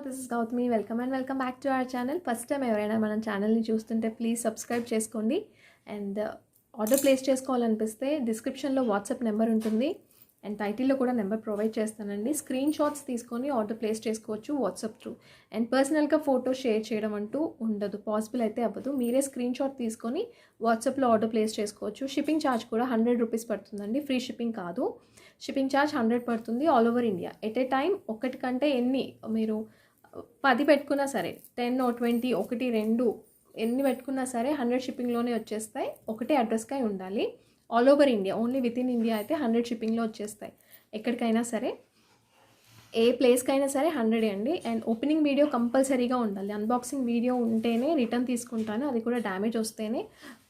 This is Gautami. Welcome back to our channel. First time ఎవరైనా మన ఛానల్ని చూస్తుంటే ప్లీజ్ సబ్స్క్రైబ్ చేసుకోండి. అండ్ ఆర్డర్ ప్లేస్ చేసుకోవాలనిపిస్తే డిస్క్రిప్షన్లో వాట్సాప్ నెంబర్ ఉంటుంది అండ్ టైటిల్లో కూడా నెంబర్ ప్రొవైడ్ చేస్తానండి. స్క్రీన్ షాట్స్ తీసుకొని ఆర్డర్ ప్లేస్ చేసుకోవచ్చు వాట్సాప్ త్రూ. అండ్ పర్సనల్గా ఫోటో షేర్ చేయడం అంటూ ఉండదు, పాసిబుల్ అయితే అవ్వదు. మీరే స్క్రీన్ షాట్ తీసుకొని వాట్సాప్లో ఆర్డర్ ప్లేస్ చేసుకోవచ్చు. షిప్పింగ్ ఛార్జ్ కూడా 100 రూపీస్ పడుతుందండి, ఫ్రీ షిప్పింగ్ కాదు. షిప్పింగ్ ఛార్జ్ 100 పడుతుంది all over India. At a time ఒకటి కంటే ఎన్ని మీరు 10 పెట్టుకున్నా సరే, 10 or 20, 1, 2 ఎన్ని పెట్టుకున్నా సరే 100 షిప్పింగ్లోనే వచ్చేస్తాయి. ఒకటే అడ్రస్కై ఉండాలి. All over India, only with in India అయితే 100 షిప్పింగ్లో వచ్చేస్తాయి. ఎక్కడికైనా సరే, ఏ ప్లేస్కైనా సరే 100 అండి. అండ్ ఓపెనింగ్ వీడియో కంపల్సరీగా ఉండాలి. అన్బాక్సింగ్ వీడియో ఉంటేనే రిటర్న్ తీసుకుంటాను, అది కూడా డ్యామేజ్ వస్తేనే.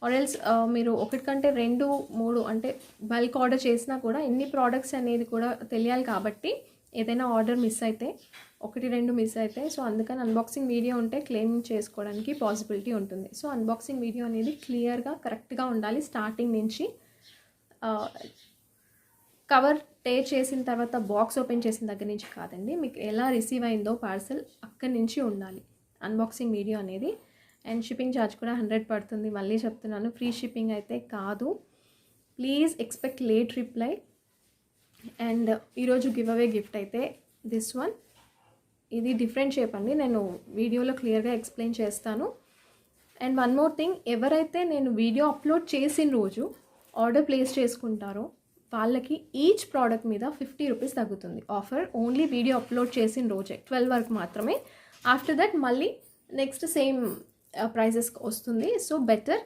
ఆర్ ఎల్స్ మీరు ఒకటి కంటే 2, 3 అంటే బల్క్ ఆర్డర్ చేసినా కూడా ఎన్ని ప్రోడక్ట్స్ అనేది కూడా తెలియాలి. కాబట్టి ఏదైనా ఆర్డర్ మిస్ అయితే, 1, 2 మిస్ అయితే, సో అందుకని అన్బాక్సింగ్ వీడియో ఉంటే క్లెయిమ్ చేసుకోవడానికి పాసిబిలిటీ ఉంటుంది. సో అన్బాక్సింగ్ వీడియో అనేది క్లియర్గా కరెక్ట్గా ఉండాలి స్టార్టింగ్ నుంచి. కవర్ టేర్ చేసిన తర్వాత బాక్స్ ఓపెన్ చేసిన దగ్గర నుంచి కాదండి, మీకు ఎలా రిసీవ్ అయిందో పార్సల్ అక్కడి నుంచి ఉండాలి అన్బాక్సింగ్ వీడియో అనేది. అండ్ షిప్పింగ్ ఛార్జ్ కూడా 100 పడుతుంది. మళ్ళీ చెప్తున్నాను, ఫ్రీ షిప్పింగ్ అయితే కాదు. Please expect late reply. And ఈరోజు గివ్ అవే గిఫ్ట్ అయితే దిస్ వన్. ఇది డిఫరెంట్ షేప్ అండి, నేను వీడియోలో క్లియర్గా ఎక్స్ప్లెయిన్ చేస్తాను. అండ్ వన్ మోర్ థింగ్, ఎవరైతే నేను వీడియో అప్లోడ్ చేసిన రోజు ఆర్డర్ ప్లేస్ చేసుకుంటారో వాళ్ళకి ఈచ్ ప్రోడక్ట్ మీద 50 రూపీస్ తగ్గుతుంది. ఆఫర్ ఓన్లీ వీడియో అప్లోడ్ చేసిన రోజే 12 వరకు మాత్రమే. ఆఫ్టర్ దట్ మళ్ళీ నెక్స్ట్ సేమ్ ప్రైజెస్ వస్తుంది. సో బెటర్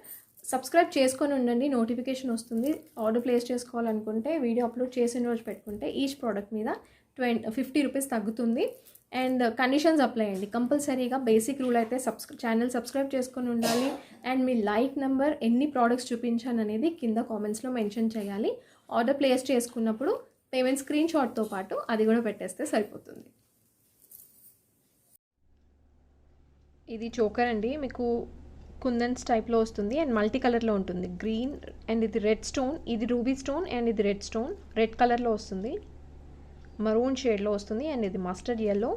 సబ్స్క్రైబ్ చేసుకొని ఉండండి, నోటిఫికేషన్ వస్తుంది. ఆర్డర్ ప్లేస్ చేసుకోవాలనుకుంటే వీడియో అప్లోడ్ చేసిన రోజు పెట్టుకుంటే ఈచ్ ప్రోడక్ట్ మీద 50 రూపీస్ తగ్గుతుంది. అండ్ కండిషన్స్ అప్లై అండి. కంపల్సరీగా బేసిక్ రూల్ అయితే ఛానల్ సబ్స్క్రైబ్ చేసుకొని ఉండాలి. అండ్ మీ లైక్ నెంబర్, ఎన్ని ప్రోడక్ట్స్ చూపించాను అనేది కింద కామెంట్స్లో మెన్షన్ చేయాలి. ఆర్డర్ ప్లేస్ చేసుకున్నప్పుడు పేమెంట్ స్క్రీన్ షాట్తో పాటు అది కూడా పెట్టేస్తే సరిపోతుంది. ఇది చోకర్ అండి, మీకు కుందన్స్ టైప్లో వస్తుంది అండ్ మల్టీ కలర్లో ఉంటుంది. గ్రీన్ అండ్ ఇది రెడ్ స్టోన్, ఇది రూబీ స్టోన్ అండ్ ఇది రెడ్ స్టోన్. రెడ్ కలర్లో వస్తుంది, మరూన్ షేడ్లో వస్తుంది. అండ్ ఇది మస్టర్డ్ ఎల్లో,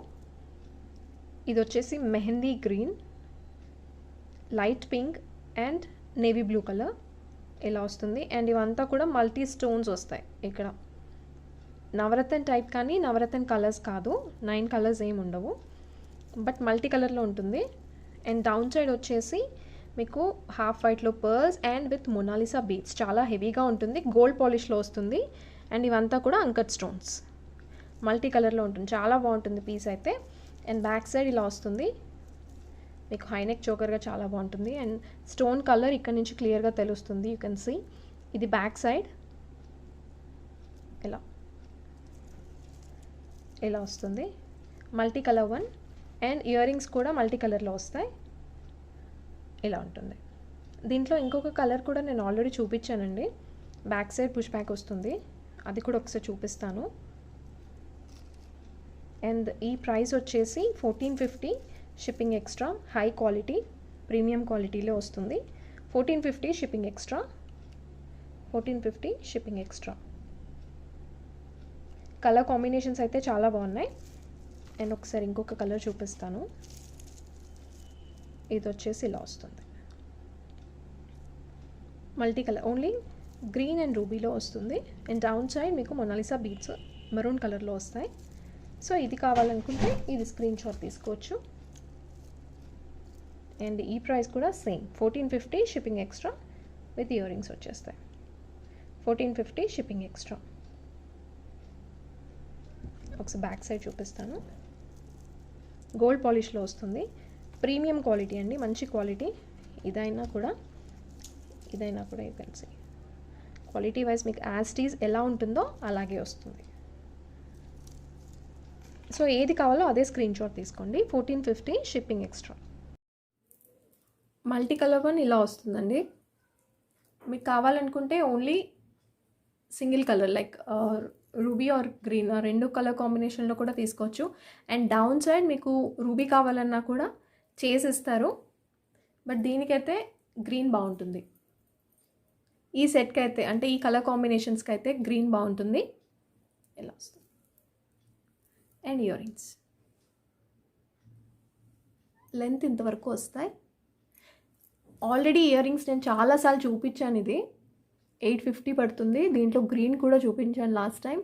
ఇది వచ్చేసి mehndi green, light pink and navy blue colour ఇలా వస్తుంది. అండ్ ఇవంతా కూడా మల్టీ స్టోన్స్ వస్తాయి. ఇక్కడ నవరత్న టైప్ కానీ నవరత్న కలర్స్ కాదు, 9 కలర్స్ ఏమి ఉండవు, బట్ మల్టీ కలర్లో ఉంటుంది. అండ్ డౌన్ సైడ్ వచ్చేసి మీకు హాఫ్ వైట్లో pearls and with Mona Lisa beads, చాలా హెవీగా ఉంటుంది, గోల్డ్ పాలిష్లో వస్తుంది. అండ్ ఇవంతా కూడా అంకట్ స్టోన్స్, మల్టీ కలర్లో ఉంటుంది, చాలా బాగుంటుంది పీస్ అయితే. అండ్ బ్యాక్ సైడ్ ఇలా వస్తుంది, మీకు హైనెక్ చోకర్గా చాలా బాగుంటుంది. అండ్ స్టోన్ కలర్ ఇక్కడ నుంచి క్లియర్గా తెలుస్తుంది, యూ కెన్ సీ. ఇది బ్యాక్ సైడ్ ఇలా వస్తుంది, multi colour one. And earrings కూడా మల్టీ కలర్లో వస్తాయి, ఇలా ఉంటుంది. దీంట్లో ఇంకొక కలర్ కూడా నేను ఆల్రెడీ చూపించానండి, బ్యాక్ సైడ్ పుష్ బ్యాక్ వస్తుంది, అది కూడా ఒకసారి చూపిస్తాను. అండ్ ఈ ప్రైస్ వచ్చేసి 1450 shipping extra, high quality premium క్వాలిటీలో వస్తుంది. 1450 shipping extra, 1450 shipping extra. Colour combinations అయితే చాలా బాగున్నాయి. అండ్ ఒకసారి ఇంకొక కలర్ చూపిస్తాను, ఇది వచ్చేసి ఇలా వస్తుంది, multi colour, only green and రూబీలో వస్తుంది. అండ్ డౌన్ సైడ్ మీకు మొనాలిసా బీడ్స్ మరూన్ కలర్లో వస్తాయి. సో ఇది కావాలనుకుంటే ఇది స్క్రీన్ షాట్ తీసుకోవచ్చు. అండ్ ఈ ప్రైస్ కూడా same 1450 shipping extra with ear rings వచ్చేస్తాయి. 1450 షిప్పింగ్ ఎక్స్ట్రా. ఒకసారి బ్యాక్ సైడ్ చూపిస్తాను, గోల్డ్ పాలిష్లో వస్తుంది, ప్రీమియం క్వాలిటీ అండి, మంచి క్వాలిటీ. ఇదైనా కూడా you can see quality wise మీకు యాజ్ ఇట్ ఈజ్ ఎలా ఉంటుందో అలాగే వస్తుంది. సో ఏది కావాలో అదే స్క్రీన్ షాట్ తీసుకోండి. 1450 shipping extra. Multi colour one ఇలా వస్తుందండి. మీకు కావాలనుకుంటే only single colour like ruby or green, 2 colour కాంబినేషన్లో కూడా తీసుకోవచ్చు. అండ్ డౌన్ సైడ్ మీకు రూబీ కావాలన్నా కూడా చేసిస్తారు, బట్ దీనికైతే గ్రీన్ బాగుంటుంది. ఈ సెట్కి అయితే, అంటే ఈ కలర్ కాంబినేషన్స్కి అయితే గ్రీన్ బాగుంటుంది. ఇలా వస్తుంది. And ear rings. లెంత్ ఇంతవరకు వస్తాయి. ఆల్రెడీ ఇయర్ రింగ్స్ నేను చాలాసార్లు చూపించాను. ఇది 850 పడుతుంది. దీంట్లో గ్రీన్ కూడా చూపించాను లాస్ట్ టైం.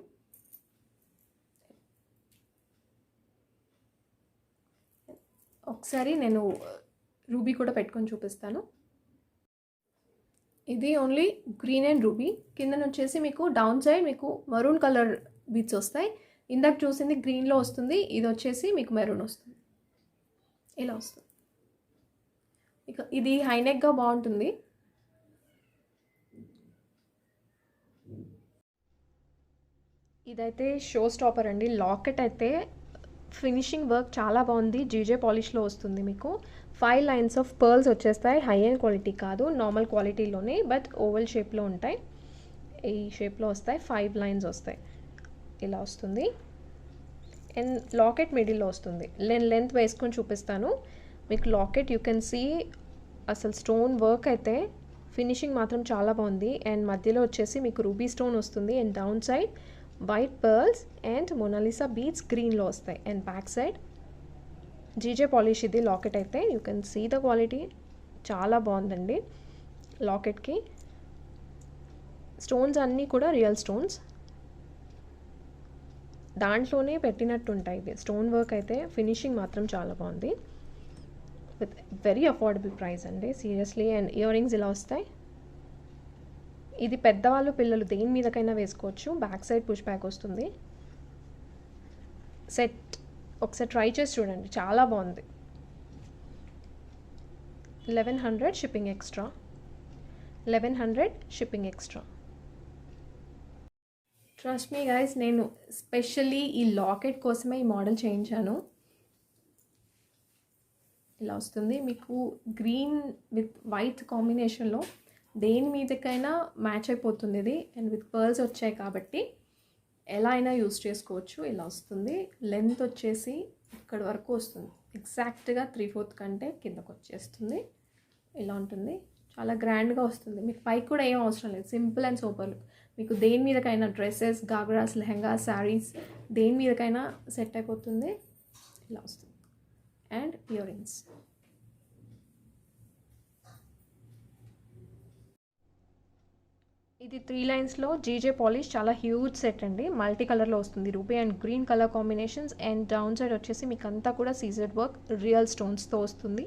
ఒకసారి నేను రూబీ కూడా పెట్టుకొని చూపిస్తాను. ఇది ఓన్లీ గ్రీన్ అండ్ రూబీ. కింద వచ్చేసి మీకు డౌన్ సైడ్ మీకు మరూన్ కలర్ బీట్స్ వస్తాయి. ఇందాక చూసింది గ్రీన్లో వస్తుంది, ఇది వచ్చేసి మీకు మెరూన్ వస్తుంది. ఇలా వస్తుంది. ఇక ఇది హైనెక్గా బాగుంటుంది. ఇదైతే షో స్టాపర్ అండి. లాకెట్ అయితే ఫినిషింగ్ వర్క్ చాలా బాగుంది. జీజే పాలిష్లో వస్తుంది. మీకు 5 లైన్స్ ఆఫ్ పర్ల్స్ వచ్చేస్తాయి. హై ఎండ్ క్వాలిటీ కాదు, నార్మల్ క్వాలిటీలోనే, బట్ ఓవల్ షేప్లో ఉంటాయి. ఈ షేప్లో వస్తాయి. 5 లైన్స్ వస్తాయి. ఇలా వస్తుంది. అండ్ లాకెట్ మిడిల్లో వస్తుంది. నేను లెంత్ వేసుకొని చూపిస్తాను మీకు. లాకెట్ యూ కెన్ సీ అసలు స్టోన్ వర్క్ అయితే ఫినిషింగ్ మాత్రం చాలా బాగుంది. అండ్ మధ్యలో వచ్చేసి మీకు రూబీ స్టోన్ వస్తుంది. And down side white pearls and Mona Lisa beads గ్రీన్లో వస్తాయి. And back side GJ polish. ఇది లాకెట్ అయితే you can see the quality చాలా బాగుందండి. లాకెట్కి స్టోన్స్ అన్నీ కూడా రియల్ స్టోన్స్, దాంట్లోనే పెట్టినట్టు ఉంటాయి. ఇది స్టోన్ వర్క్ అయితే ఫినిషింగ్ మాత్రం చాలా బాగుంది. విత్ వెరీ అఫోర్డబుల్ ప్రైస్ అండి, సీరియస్లీ. అండ్ ఇయర్ రింగ్స్ ఇలా వస్తాయి. ఇది పెద్దవాళ్ళు పిల్లలు దేని మీదకైనా వేసుకోవచ్చు. బ్యాక్ సైడ్ పుష్ బ్యాక్ వస్తుంది. సెట్ ఒకసారి ట్రై చేసి చూడండి, చాలా బాగుంది. 1100 shipping extra. 1100 shipping extra. Trust me guys, నేను స్పెషల్లీ ఈ లాకెట్ కోసమే ఈ మోడల్ చేయించాను. ఇలా వస్తుంది మీకు గ్రీన్ విత్ వైట్ కాంబినేషన్లో దేని మీదకైనా మ్యాచ్ అయిపోతుంది ఇది. అండ్ విత్ పర్ల్స్ వచ్చాయి కాబట్టి ఎలా అయినా యూజ్ చేసుకోవచ్చు. ఇలా వస్తుంది. లెంత్ వచ్చేసి ఇక్కడ వరకు వస్తుంది. ఎగ్జాక్ట్గా 3/4 కంటే కిందకు వచ్చేస్తుంది. ఇలా ఉంటుంది. చాలా గ్రాండ్గా వస్తుంది. మీకు పైకి కూడా ఏం అవసరం లేదు. Simple and super look. మీకు దేని మీదకైనా డ్రెస్సెస్, గాగ్రాస్, లెహంగా, శారీస్ దేని మీదకైనా సెట్ అయిపోతుంది. ఇలా వస్తుంది. And ear rings. ఇది 3 లైన్స్లో జీజే పాలిష్, చాలా హ్యూజ్ సెట్ అండి. మల్టీ కలర్లో వస్తుంది. Ruby and green colour combinations. And down side వచ్చేసి మీకు అంతా కూడా సీజెడ్ వర్క్ రియల్ స్టోన్స్తో వస్తుంది.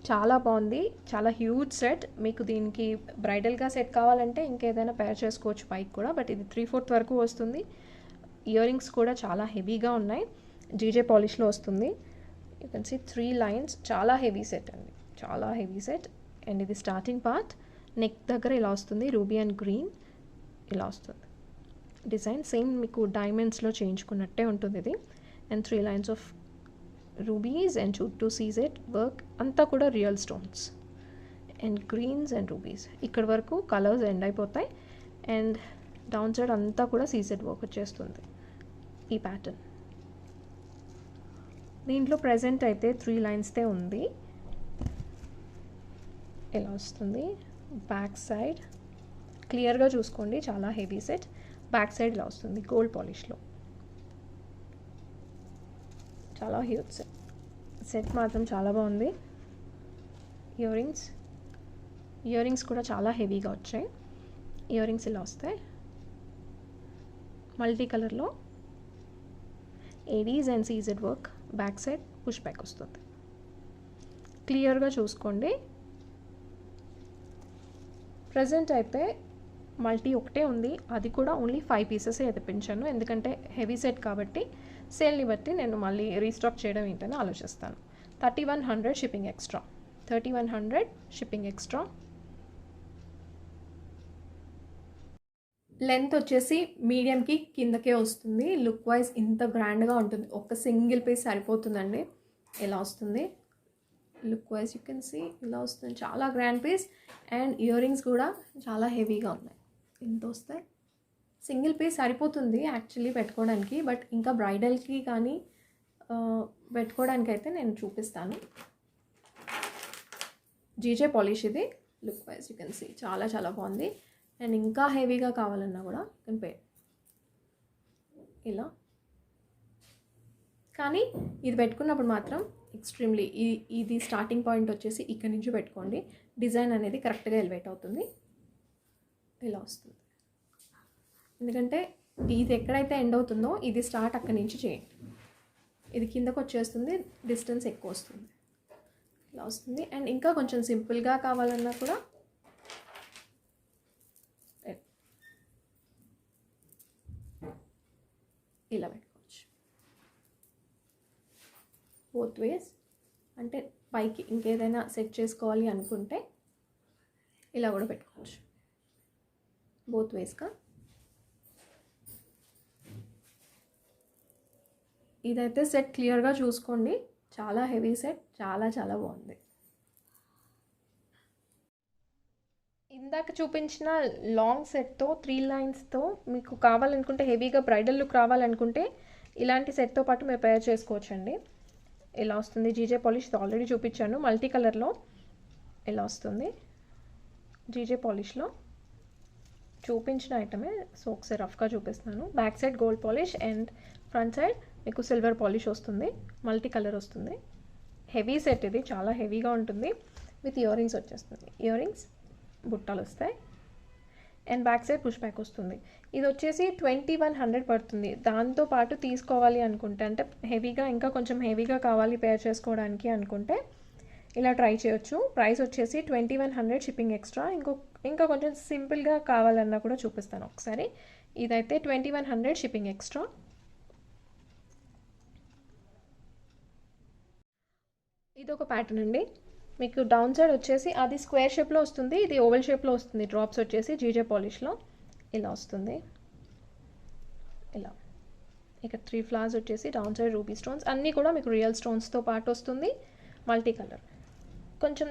చాలా బాగుంది. చాలా హ్యూజ్ సెట్. మీకు దీనికి బ్రైడల్గా సెట్ కావాలంటే ఇంకేదైనా పేర్ చేసుకోవచ్చు పైకి కూడా. బట్ ఇది 3/4 వరకు వస్తుంది. ఇయర్ రింగ్స్ కూడా చాలా హెవీగా ఉన్నాయి. జీజే పాలిష్లో వస్తుంది. You can see 3 lines. చాలా హెవీ సెట్ అండి, చాలా హెవీ సెట్. అండ్ ఇది స్టార్టింగ్ పార్ట్ నెక్ దగ్గర ఇలా వస్తుంది. రూబీ అండ్ గ్రీన్ ఇలా వస్తుంది. డిజైన్ సేమ్ మీకు డైమండ్స్లో చేయించుకున్నట్టే ఉంటుంది ఇది. And 3 lines of rubies and చుట్టూ సీజెడ్ వర్క్ అంతా కూడా real stones. And greens and rubies ఇక్కడ వరకు కలర్స్ ఎండ్ అయిపోతాయి. అండ్ డౌన్ సైడ్ అంతా కూడా సీజెడ్ వర్క్ వచ్చేస్తుంది. ఈ ప్యాటర్న్ దీంట్లో ప్రజెంట్ అయితే 3 లైన్స్దే ఉంది. ఇలా వస్తుంది. బ్యాక్ సైడ్ క్లియర్గా చూసుకోండి, చాలా హెవీ సెట్. బ్యాక్ సైడ్ ఇలా వస్తుంది గోల్డ్ పాలిష్లో. చాలా హ్యూజ్ సెట్. సెట్ మాత్రం చాలా బాగుంది. ఇయర్ రింగ్స్ కూడా చాలా హెవీగా వచ్చాయి. ఇయర్ రింగ్స్ ఇలా వస్తాయి మల్టీ కలర్లో. Aedes and CZ work. Back side push back వస్తుంది. క్లియర్గా చూసుకోండి. ప్రజెంట్ అయితే మల్టీ ఒకటే ఉంది. అది కూడా ఓన్లీ 5 పీసెసే తెప్పించాను. ఎందుకంటే హెవీ సెట్ కాబట్టి సేల్ని బట్టి నేను మళ్ళీ రీస్టాక్ చేయడం ఏంటని ఆలోచిస్తాను. 3100 shipping extra. 3100 shipping extra. Length వచ్చేసి మీడియంకి కిందకే వస్తుంది. లుక్ వైజ్ ఇంత గ్రాండ్గా ఉంటుంది. ఒక సింగిల్ పీస్ సరిపోతుందండి. ఇలా వస్తుంది. Look wise you can see ఇలా వస్తుంది. చాలా grand piece. And earrings కూడా చాలా హెవీగా ఉన్నాయి. ఇంత వస్తాయి. సింగిల్ పీస్ సరిపోతుంది యాక్చువల్లీ పెట్టుకోవడానికి. బట్ ఇంకా బ్రైడల్కి కానీ పెట్టుకోవడానికి అయితే నేను చూపిస్తాను. జీజే పాలిష్ ఇది. Look wise you can see చాలా చాలా బాగుంది. అండ్ ఇంకా హెవీగా కావాలన్నా కూడా కెన్ పే. ఇలా కానీ ఇది పెట్టుకున్నప్పుడు మాత్రం ఎక్స్ట్రీమ్లీ ఇది స్టార్టింగ్ పాయింట్ వచ్చేసి ఇక్కడ నుంచి పెట్టుకోండి. డిజైన్ అనేది కరెక్ట్గా ఎలివేట్ అవుతుంది. ఇలా వస్తుంది. ఎందుకంటే ఇది ఎక్కడైతే ఎండ్ అవుతుందో ఇది స్టార్ట్ అక్కడి నుంచి చేయండి. ఇది కిందకు వచ్చేస్తుంది, డిస్టెన్స్ ఎక్కువ వస్తుంది. ఇలా వస్తుంది. అండ్ ఇంకా కొంచెం సింపుల్గా కావాలన్నా కూడా ఇలా పెట్టుకోవచ్చు. Both ways. అంటే పైకి ఇంకేదైనా సెట్ చేసుకోవాలి అనుకుంటే ఇలా కూడా పెట్టుకోవచ్చు. బోత్ వేస్గా. ఇదైతే సెట్ క్లియర్గా చూసుకోండి. చాలా హెవీ సెట్, చాలా చాలా బాగుంది. ఇందాక చూపించిన లాంగ్ సెట్తో 3 లైన్స్తో మీకు కావాలనుకుంటే హెవీగా బ్రైడల్ లుక్ రావాలనుకుంటే ఇలాంటి సెట్తో పాటు మీరు పేర్ చేసుకోవచ్చండి. ఇలా వస్తుంది. జీజే పాలిష్ ఆల్రెడీ చూపించాను. మల్టీ కలర్లో ఇలా వస్తుంది. జీజే పాలిష్లో చూపించిన ఐటమే, సో ఒకసారి రఫ్గా చూపిస్తున్నాను. Back side gold polish and front side మీకు సిల్వర్ పాలిష్ వస్తుంది. మల్టీ కలర్ వస్తుంది. హెవీ సెట్ ఇది, చాలా హెవీగా ఉంటుంది. విత్ ఇయర్ రింగ్స్ వచ్చేస్తుంది. ఇయర్ రింగ్స్ బుట్టాలు వస్తాయి. And back side push back వస్తుంది. ఇది వచ్చేసి 2100 పడుతుంది. దాంతోపాటు తీసుకోవాలి అనుకుంటే, అంటే హెవీగా ఇంకా కొంచెం హెవీగా కావాలి పేర్ చేసుకోవడానికి అనుకుంటే ఇలా ట్రై చేయొచ్చు. ప్రైస్ వచ్చేసి 2100 షిప్పింగ్ ఎక్స్ట్రా. ఇంకా కొంచెం సింపుల్గా కావాలన్నా కూడా చూపిస్తాను ఒకసారి. ఇదైతే 2100 షిప్పింగ్ ఎక్స్ట్రా. ఇది ఒక ప్యాటర్న్ అండి. మీకు డౌన్ సైడ్ వచ్చేసి అది స్క్వేర్ షేప్లో వస్తుంది, ఇది ఓవెల్ షేప్లో వస్తుంది. డ్రాప్స్ వచ్చేసి జీజే పాలిష్లో ఇలా వస్తుంది. ఇలా ఇక్కడ 3 ఫ్లవర్స్ వచ్చేసి డౌన్ సైడ్ రూబీ స్టోన్స్, అన్నీ కూడా మీకు రియల్ స్టోన్స్తో పాటు వస్తుంది. Multi colour. కొంచెం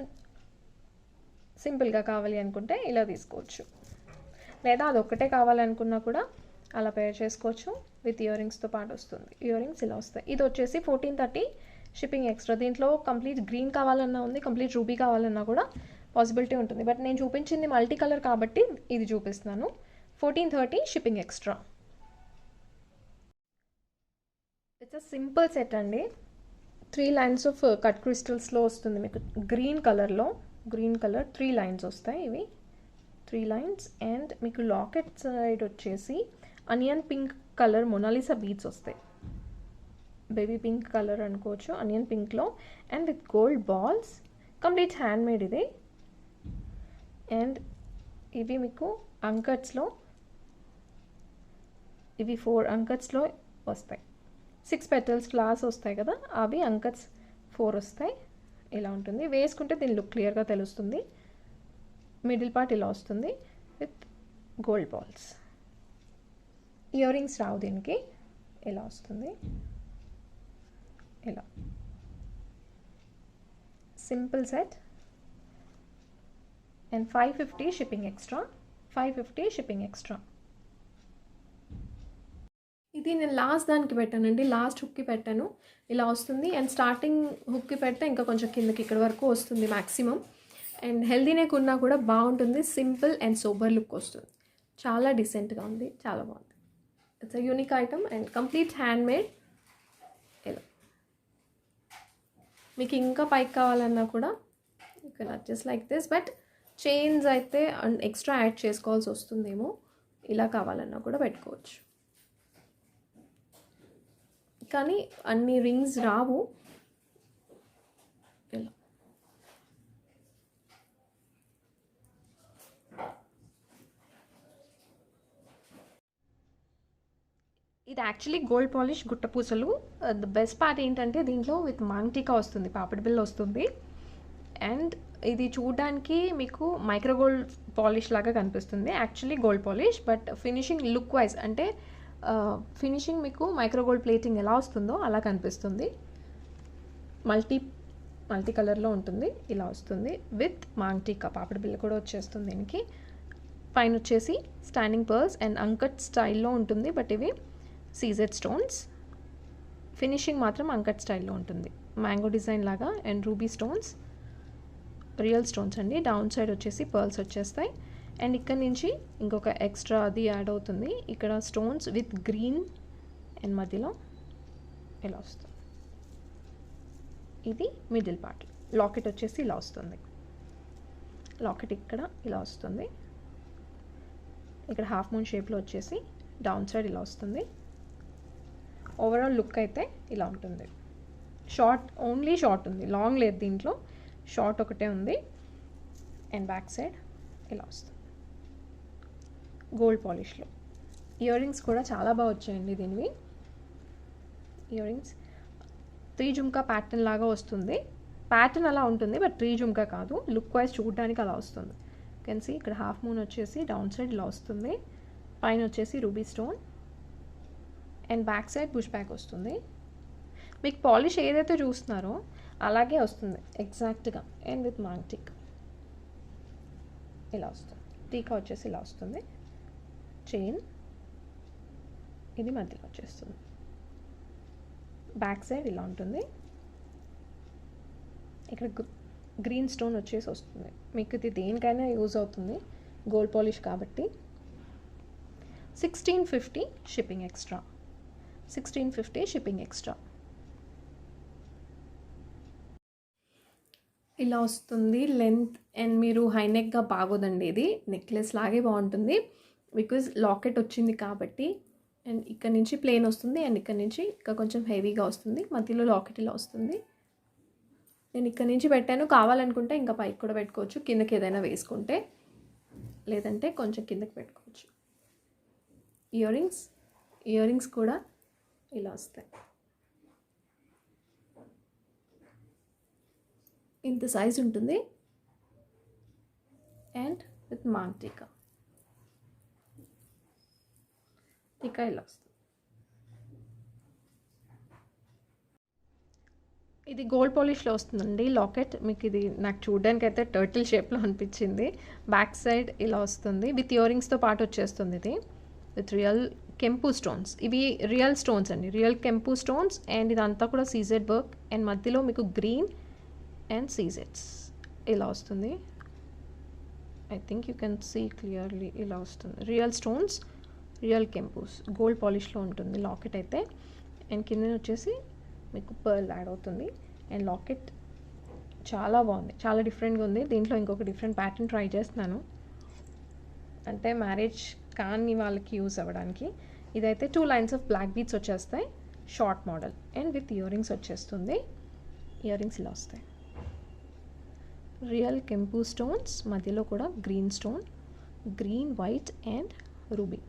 సింపుల్గా కావాలి అనుకుంటే ఇలా తీసుకోవచ్చు, లేదా అదొక్కటే కావాలనుకున్నా కూడా అలా పేర్ చేసుకోవచ్చు. విత్ ఇయర్ రింగ్స్తో పాటు వస్తుంది. ఇయర్ రింగ్స్ ఇలా వస్తాయి. ఇది వచ్చేసి 1430 షిప్పింగ్ ఎక్స్ట్రా. దీంట్లో కంప్లీట్ గ్రీన్ కావాలన్నా ఉంది, కంప్లీట్ రూబీ కావాలన్నా కూడా పాసిబిలిటీ ఉంటుంది. బట్ నేను చూపించింది మల్టీ కలర్ కాబట్టి ఇది చూపిస్తున్నాను. 1430 shipping extra. It's a simple set అండి. 3 లైన్స్ ఆఫ్ కట్ క్రిస్టల్స్లో వస్తుంది మీకు. గ్రీన్ కలర్లో, గ్రీన్ కలర్ 3 లైన్స్ వస్తాయి. ఇవి 3 లైన్స్. అండ్ మీకు లాకెట్ సైడ్ వచ్చేసి onion pink colour Mona Lisa beads వస్తాయి. బేబీ పింక్ కలర్ అనుకోవచ్చు, అనియన్ పింక్లో. And with gold balls, complete handmade ఇది. అండ్ ఇవి మీకు అంకట్స్లో, ఇవి 4 అంకట్స్లో వస్తాయి. 6 పెటల్స్ ఫ్లవర్స్ వస్తాయి కదా, అవి అంకట్స్ 4 వస్తాయి. ఇలా ఉంటుంది. వేసుకుంటే దీని లుక్ క్లియర్గా తెలుస్తుంది. మిడిల్ పార్ట్ ఇలా వస్తుంది with gold balls. Earrings రావు దీనికి. ఇలా వస్తుంది. ఇలా simple set. And 550 shipping extra. 550 shipping extra. ఇది నేను లాస్ట్ దానికి పెట్టానండి, లాస్ట్ హుక్కి పెట్టాను. ఇలా వస్తుంది. అండ్ స్టార్టింగ్ హుక్కి పెడితే ఇంకా కొంచెం కిందకి ఇక్కడ వరకు వస్తుంది మ్యాక్సిమం. అండ్ హెల్దీ నెక్ ఉన్నా కూడా బాగుంటుంది. సింపుల్ అండ్ సోబర్ లుక్ వస్తుంది. చాలా డీసెంట్గా ఉంది, చాలా బాగుంది. It's a unique item and complete hand made. ఇలా మీకు ఇంకా పైకి కావాలన్నా కూడా ఇక్కడ just like this. But chains అయితే ఎక్స్ట్రా యాడ్ చేసుకోవాల్సి వస్తుందేమో. ఇలా కావాలన్నా కూడా పెట్టుకోవచ్చు, కానీ అన్ని రింగ్స్ రావు. ఇలా ఇది యాక్చువల్లీ గోల్డ్ పాలిష్ గుట్టపూసలు. ద బెస్ట్ పార్ట్ ఏంటంటే దీంట్లో విత్ మాంగ్టికా వస్తుంది, పాపిడి బిల్ల వస్తుంది. అండ్ ఇది చూడడానికి మీకు మైక్రో గోల్డ్ పాలిష్ లాగా కనిపిస్తుంది. Actually gold polish, but finishing look wise అంటే ఫినిషింగ్ మీకు మైక్రో గోల్డ్ ప్లేటింగ్ ఎలా వస్తుందో అలా కనిపిస్తుంది. మల్టీ కలర్లో ఉంటుంది. ఇలా వస్తుంది విత్ మాంగ్టికా, పాపిడి బిల్ల కూడా వచ్చేస్తుంది దీనికి. పైన వచ్చేసి స్టాండింగ్ పర్ల్స్ అండ్ అంకట్ స్టైల్లో ఉంటుంది. బట్ ఇవి సీజెడ్ స్టోన్స్. ఫినిషింగ్ మాత్రం అంకట్ స్టైల్లో ఉంటుంది, మ్యాంగో డిజైన్ లాగా. And ruby stones, real stones అండి. డౌన్ సైడ్ వచ్చేసి పర్ల్స్ వచ్చేస్తాయి. అండ్ ఇక్కడ నుంచి ఇంకొక ఎక్స్ట్రా అది యాడ్ అవుతుంది. ఇక్కడ స్టోన్స్ విత్ గ్రీన్ అండ్ మధ్యలో ఇలా వస్తుంది. ఇది మిడిల్ పార్ట్. లాకెట్ వచ్చేసి ఇలా వస్తుంది. లాకెట్ ఇక్కడ ఇలా వస్తుంది. ఇక్కడ హాఫ్ మూన్ షేప్లో వచ్చేసి డౌన్ సైడ్ ఇలా వస్తుంది. ఓవరాల్ లుక్ అయితే ఇలా ఉంటుంది. ఓన్లీ షార్ట్ ఉంది, లాంగ్ లేదు దీంట్లో, షార్ట్ ఒకటే ఉంది. అండ్ బ్యాక్ సైడ్ ఇలా వస్తుంది గోల్డ్ పాలిష్లో. ఇయర్ రింగ్స్ కూడా చాలా బాగా వచ్చాయండి దీనివి. ఇయర్ రింగ్స్ 3 జుమ్కా ప్యాటర్న్ లాగా వస్తుంది. ప్యాటర్న్ అలా ఉంటుంది, బట్ 3 జుమ్కా కాదు. లుక్ వైజ్ చూడడానికి అలా వస్తుంది. కెన్ సీ ఇక్కడ హాఫ్ మూన్ వచ్చేసి డౌన్ సైడ్ ఇలా వస్తుంది. పైన వచ్చేసి ruby stone and back side push back వస్తుంది. మీకు పాలిష్ ఏదైతే చూస్తున్నారో అలాగే వస్తుంది ఎగ్జాక్ట్గా. అండ్ విత్ మాంటిక్ ఇలా వస్తుంది. టీకా వచ్చేసి ఇలా వస్తుంది. చైన్ ఇది మధ్యలో వచ్చేస్తుంది. బ్యాక్ సైడ్ ఇలా ఉంటుంది. ఇక్కడ గ్రీన్ స్టోన్ వచ్చేసి వస్తుంది. మీకు ఇది దేనికైనా యూజ్ అవుతుంది, గోల్డ్ పాలిష్ కాబట్టి. 1650 షిప్పింగ్ ఎక్స్ట్రా. 1650 shipping extra. ఇలా వస్తుంది లెంత్. అండ్ మీరు హైనెక్గా బాగోదండి, ఇది నెక్లెస్ లాగే బాగుంటుంది బికాజ్ లాకెట్ వచ్చింది కాబట్టి. అండ్ ఇక్కడ నుంచి ప్లెయిన్ వస్తుంది అండ్ ఇక్కడ నుంచి ఇంకా కొంచెం హెవీగా వస్తుంది. మధ్యలో లాకెట్ ఇలా వస్తుంది. నేను ఇక్కడ నుంచి పెట్టాను, కావాలనుకుంటే ఇంకా పైకి కూడా పెట్టుకోవచ్చు, కిందకి ఏదైనా వేసుకుంటే, లేదంటే కొంచెం కిందకి పెట్టుకోవచ్చు. ఇయర్ రింగ్స్ కూడా ఇలా వస్తాయి. ఇంత సైజ్ ఉంటుంది. అండ్ విత్ మాంటికా ఇలా వస్తుంది. ఇది గోల్డ్ పాలిష్లో వస్తుందండి లాకెట్. మీకు ఇది నాకు చూడడానికి అయితే టర్టిల్ షేప్లో అనిపించింది. బ్యాక్ సైడ్ ఇలా వస్తుంది. విత్ ఇయర్ రింగ్స్తో పాటు వచ్చేస్తుంది ఇది. విత్ రియల్ కెంపు స్టోన్స్. ఇవి రియల్ స్టోన్స్ అండి, రియల్ కెంపు స్టోన్స్. అండ్ ఇదంతా కూడా సీజెడ్ వర్క్. అండ్ మధ్యలో మీకు గ్రీన్ అండ్ సీజెడ్స్ ఇలా వస్తుంది. I think you can see clearly ఇలా వస్తుంది. రియల్ స్టోన్స్, రియల్ కెంపూస్, గోల్డ్ పాలిష్లో ఉంటుంది లాకెట్ అయితే. అండ్ కింద వచ్చేసి మీకు పర్ల్ యాడ్ అవుతుంది. అండ్ లాకెట్ చాలా బాగుంది, చాలా డిఫరెంట్గా ఉంది. దీంట్లో ఇంకొక డిఫరెంట్ ప్యాటర్న్ ట్రై చేస్తున్నాను, అంటే మ్యారేజ్ కాని వాళ్ళకి యూజ్ అవ్వడానికి. ఇదైతే 2 లైన్స్ ఆఫ్ బ్లాక్ బీడ్స్ వచ్చేస్తాయి, short model. And with ear rings వచ్చేస్తుంది. ఇయర్ రింగ్స్ ఇలా వస్తాయి. రియల్ కెంపు స్టోన్స్, మధ్యలో కూడా green stone, green, white and ruby.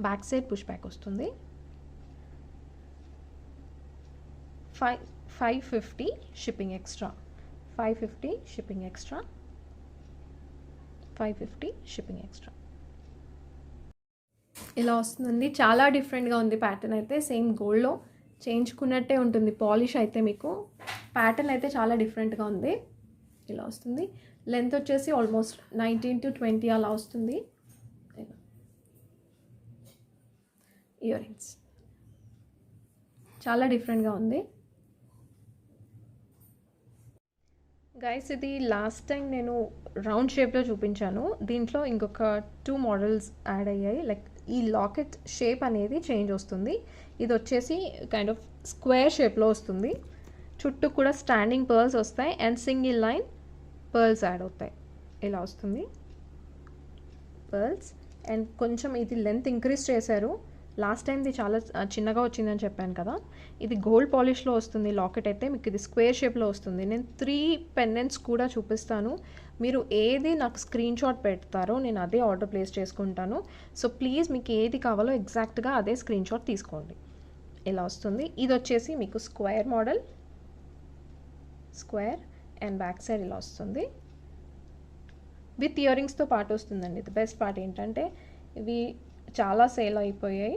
Back side push back వస్తుంది. 550 shipping extra. 550 shipping extra. 550 shipping extra. ఇలా వస్తుందండి. చాలా డిఫరెంట్గా ఉంది ప్యాటర్న్ అయితే. సేమ్ గోల్డ్లో చేయించుకున్నట్టే ఉంటుంది పాలిష్ అయితే. మీకు ప్యాటర్న్ అయితే చాలా డిఫరెంట్గా ఉంది. ఇలా వస్తుంది. లెంత్ వచ్చేసి ఆల్మోస్ట్ 19 to 20 అలా వస్తుంది. ఇయర్ రింగ్స్ చాలా డిఫరెంట్గా ఉంది గైస్. ఇది లాస్ట్ టైం నేను రౌండ్ షేప్లో చూపించాను. దీంట్లో ఇంకొక 2 మోడల్స్ యాడ్ అయ్యాయి. లైక్ ఈ లాకెట్ షేప్ అనేది చేంజ్ వస్తుంది. ఇది వచ్చేసి కైండ్ ఆఫ్ స్క్వేర్ షేప్లో వస్తుంది. చుట్టూ కూడా స్టాండింగ్ పర్ల్స్ వస్తాయి and single line pearls add అవుతాయి. ఇలా వస్తుంది పర్ల్స్. అండ్ కొంచెం ఇది లెంత్ ఇంక్రీజ్ చేశారు. లాస్ట్ టైంది చాలా చిన్నగా వచ్చిందని చెప్పాను కదా. ఇది గోల్డ్ పాలిష్లో వస్తుంది లాకెట్ అయితే. మీకు ఇది స్క్వేర్ షేప్లో వస్తుంది. నేను 3 పెండెంట్స్ కూడా చూపిస్తాను. మీరు ఏది నాకు స్క్రీన్ షాట్ పెడతారో నేను అదే ఆర్డర్ ప్లేస్ చేసుకుంటాను. సో ప్లీజ్ మీకు ఏది కావాలో ఎగ్జాక్ట్గా అదే స్క్రీన్ షాట్ తీసుకోండి. ఇలా వస్తుంది. ఇది వచ్చేసి మీకు square model, square and back side ఇలా వస్తుంది. విత్ ఇయర్ రింగ్స్తో పాటు వస్తుందండి. ఇది బెస్ట్ పార్ట్ ఏంటంటే ఇవి చాలా సేల్ అయిపోయాయి,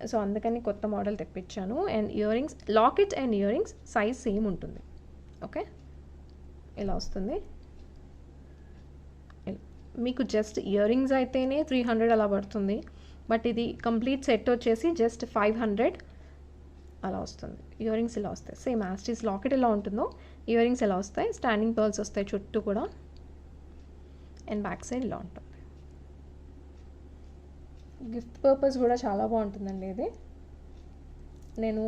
సో అందుకని కొత్త మోడల్ తెప్పించాను. And ear rings, locket and ear rings size same ఉంటుంది. ఓకే, ఇలా వస్తుంది. మీకు జస్ట్ ఇయర్ రింగ్స్ అయితేనే 300 అలా పడుతుంది. బట్ ఇది కంప్లీట్ సెట్ వచ్చేసి జస్ట్ 500 అలా వస్తుంది. ఇయర్ రింగ్స్ ఇలా వస్తాయి. సేమ్ యాస్టీస్ లాకెట్ ఎలా ఉంటుందో ఇయర్ రింగ్స్ ఎలా వస్తాయి. స్టాండింగ్ పర్ల్స్ వస్తాయి చుట్టూ కూడా. అండ్ బ్యాక్ సైడ్ ఇలా ఉంటుంది. గిఫ్ట్ పర్పస్ కూడా చాలా బాగుంటుందండి ఇది. నేను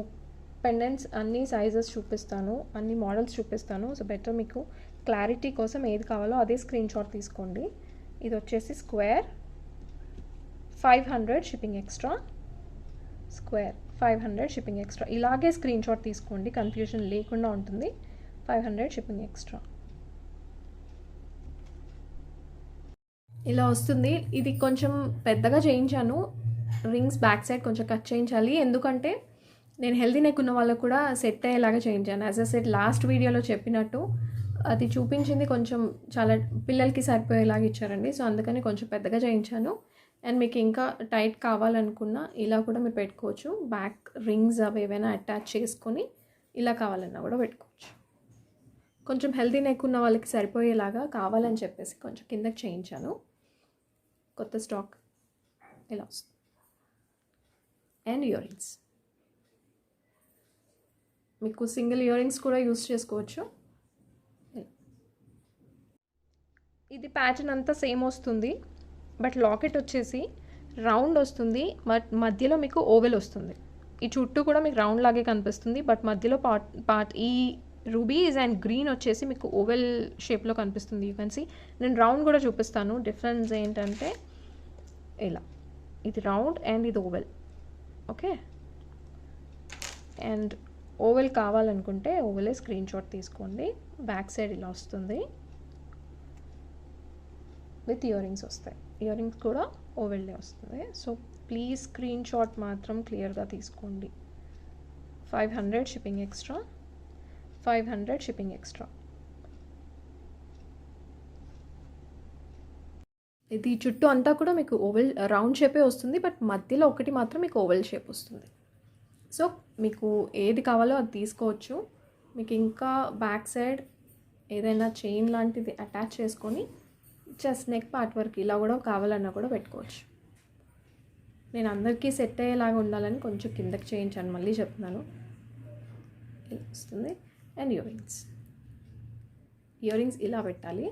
పెండెంట్స్ అన్ని సైజెస్ చూపిస్తాను, అన్ని మోడల్స్ చూపిస్తాను. సో బెటర్ మీకు క్లారిటీ కోసం ఏది కావాలో అదే స్క్రీన్ షాట్ తీసుకోండి. ఇది వచ్చేసి square 500 shipping extra, square 500 shipping extra. ఇలాగే స్క్రీన్ షాట్ తీసుకోండి, కన్ఫ్యూజన్ లేకుండా ఉంటుంది. 500 షిప్పింగ్ ఎక్స్ట్రా ఇలా వస్తుంది. ఇది కొంచెం పెద్దగా చేయించాను, రింగ్స్ బ్యాక్ సైడ్ కొంచెం కట్ చేయించాలి, ఎందుకంటే నేను హెల్దీ నెక్ ఉన్న వాళ్ళకు కూడా సెట్ అయ్యేలాగా చేయించాను. యాజ్ అ సెట్ లాస్ట్ వీడియోలో చెప్పినట్టు అది చూపించింది కొంచెం చాలా పిల్లలకి సరిపోయేలాగా ఇచ్చారండి. సో అందుకని కొంచెం పెద్దగా చేయించాను. అండ్ మీకు ఇంకా టైట్ కావాలనుకున్నా ఇలా కూడా మీరు పెట్టుకోవచ్చు. బ్యాక్ రింగ్స్ అవి ఏవైనా అటాచ్ చేసుకొని ఇలా కావాలన్నా కూడా పెట్టుకోవచ్చు. కొంచెం హెల్దీ నెక్ ఉన్న వాళ్ళకి సరిపోయేలాగా కావాలని చెప్పేసి కొంచెం కిందకి చేయించాను. కొత్త స్టాక్ ఇలా వస్తుంది. అండ్ ఇయర్ రింగ్స్ మీకు సింగిల్ ఇయర్ రింగ్స్ కూడా యూస్ చేసుకోవచ్చు. ఇది ప్యాటర్న్ అంతా సేమ్ వస్తుంది, బట్ లాకెట్ వచ్చేసి రౌండ్ వస్తుంది, బట్ మధ్యలో మీకు ఓవెల్ వస్తుంది. ఈ చుట్టూ కూడా మీకు రౌండ్ లాగే కనిపిస్తుంది, బట్ మధ్యలో పార్ట్ ఈ రూబీస్ అండ్ గ్రీన్ వచ్చేసి మీకు ఓవెల్ షేప్లో కనిపిస్తుంది. You can see. నేను రౌండ్ కూడా చూపిస్తాను. డిఫరెన్స్ ఏంటంటే ఇలా, ఇది రౌండ్ అండ్ ఇది ఓవెల్. ఓకే, అండ్ ఓవెల్ కావాలనుకుంటే ఓవెలే స్క్రీన్ షాట్ తీసుకోండి. బ్యాక్ సైడ్ ఇలా వస్తుంది, విత్ ఇయర్ రింగ్స్ వస్తాయి. ఇయర్ రింగ్స్ కూడా ఓవెల్డే వస్తుంది. సో ప్లీజ్ స్క్రీన్ షాట్ మాత్రం క్లియర్గా తీసుకోండి. 500 షిప్పింగ్ ఎక్స్ట్రా, 500 షిప్పింగ్ ఎక్స్ట్రా. ఇది చుట్టూ అంతా కూడా మీకు ఓవెల్ రౌండ్ షేపే వస్తుంది, బట్ మధ్యలో ఒకటి మాత్రం మీకు ఓవెల్ షేప్ వస్తుంది. సో మీకు ఏది కావాలో అది తీసుకోవచ్చు. మీకు ఇంకా బ్యాక్ సైడ్ ఏదైనా చైన్ లాంటిది అటాచ్ చేసుకొని జస్ట్ నెక్ పార్ట్ వరకు ఇలా కూడా కావాలన్నా కూడా పెట్టుకోవచ్చు. నేను అందరికీ సెట్ అయ్యేలాగా ఉండాలని కొంచెం కిందకి చేయించాను, మళ్ళీ చెప్తున్నాను. ఇలా వస్తుంది. And ear rings, ear rings ఇలా పెట్టాలి.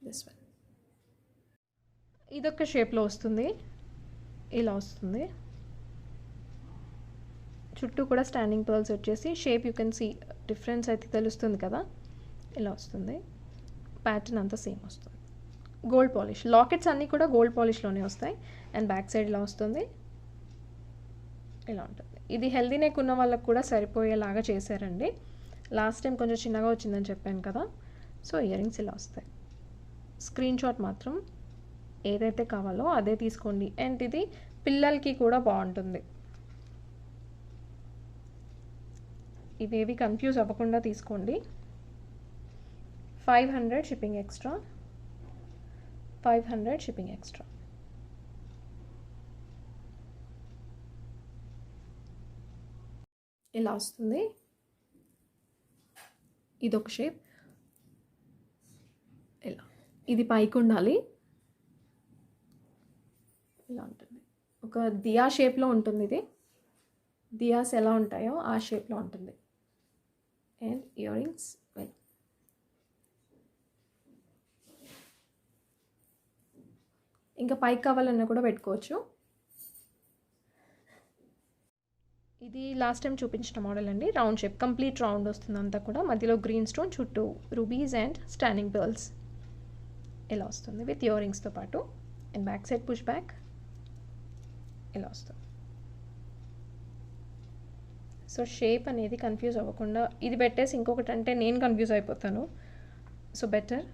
దిస్ వన్ ఇదొక షేప్లో వస్తుంది, ఇలా వస్తుంది. చుట్టూ కూడా స్టాండింగ్ పర్ల్స్ వచ్చేసి shape you can see difference అయితే తెలుస్తుంది కదా. ఇలా వస్తుంది. ప్యాటర్న్ అంతా సేమ్ వస్తుంది. గోల్డ్ పాలిష్ లాకెట్స్ అన్నీ కూడా గోల్డ్ పాలిష్లోనే వస్తాయి. అండ్ బ్యాక్ సైడ్ ఇలా వస్తుంది, ఇలా ఉంటుంది. ఇది హెల్దీ నెక్ ఉన్న వాళ్ళకు కూడా సరిపోయేలాగా చేశారండి. లాస్ట్ టైం కొంచెం చిన్నగా వచ్చిందని చెప్పాను కదా. సో ఇయర్ రింగ్స్ ఇలా వస్తాయి. స్క్రీన్ షాట్ మాత్రం ఏదైతే కావాలో అదే తీసుకోండి. అండ్ ఇది పిల్లలకి కూడా బాగుంటుంది. ఇవేవి కన్ఫ్యూజ్ అవ్వకుండా తీసుకోండి. 500 షిప్పింగ్ ఎక్స్ట్రా, 500 షిప్పింగ్ ఎక్స్ట్రా. ఇలా వస్తుంది. ఇదొక షేప్, ఇలా ఇది పైకి ఉండాలి. ఇలా ఉంటుంది. ఒక దియా షేప్లో ఉంటుంది. ఇది దియాస్ ఎలా ఉంటాయో ఆ షేప్లో ఉంటుంది. అండ్ ఇయర్ రింగ్స్ ఇంకా పైకి కావాలన్నా కూడా పెట్టుకోవచ్చు. ఇది లాస్ట్ టైం చూపించిన మోడల్ అండి. రౌండ్ షేప్, కంప్లీట్ రౌండ్ వస్తుంది అంతా కూడా. మధ్యలో గ్రీన్ స్టోన్, చుట్టూ రూబీస్ అండ్ స్టాండింగ్ పర్ల్స్ ఇలా వస్తుంది విత్ ఇయర్ రింగ్స్తో పాటు. And back side push back ఇలా వస్తుంది. సో షేప్ అనేది కన్ఫ్యూజ్ అవ్వకుండా ఇది పెట్టేసి ఇంకొకటి అంటే నేను కన్ఫ్యూజ్ అయిపోతాను. సో బెటర్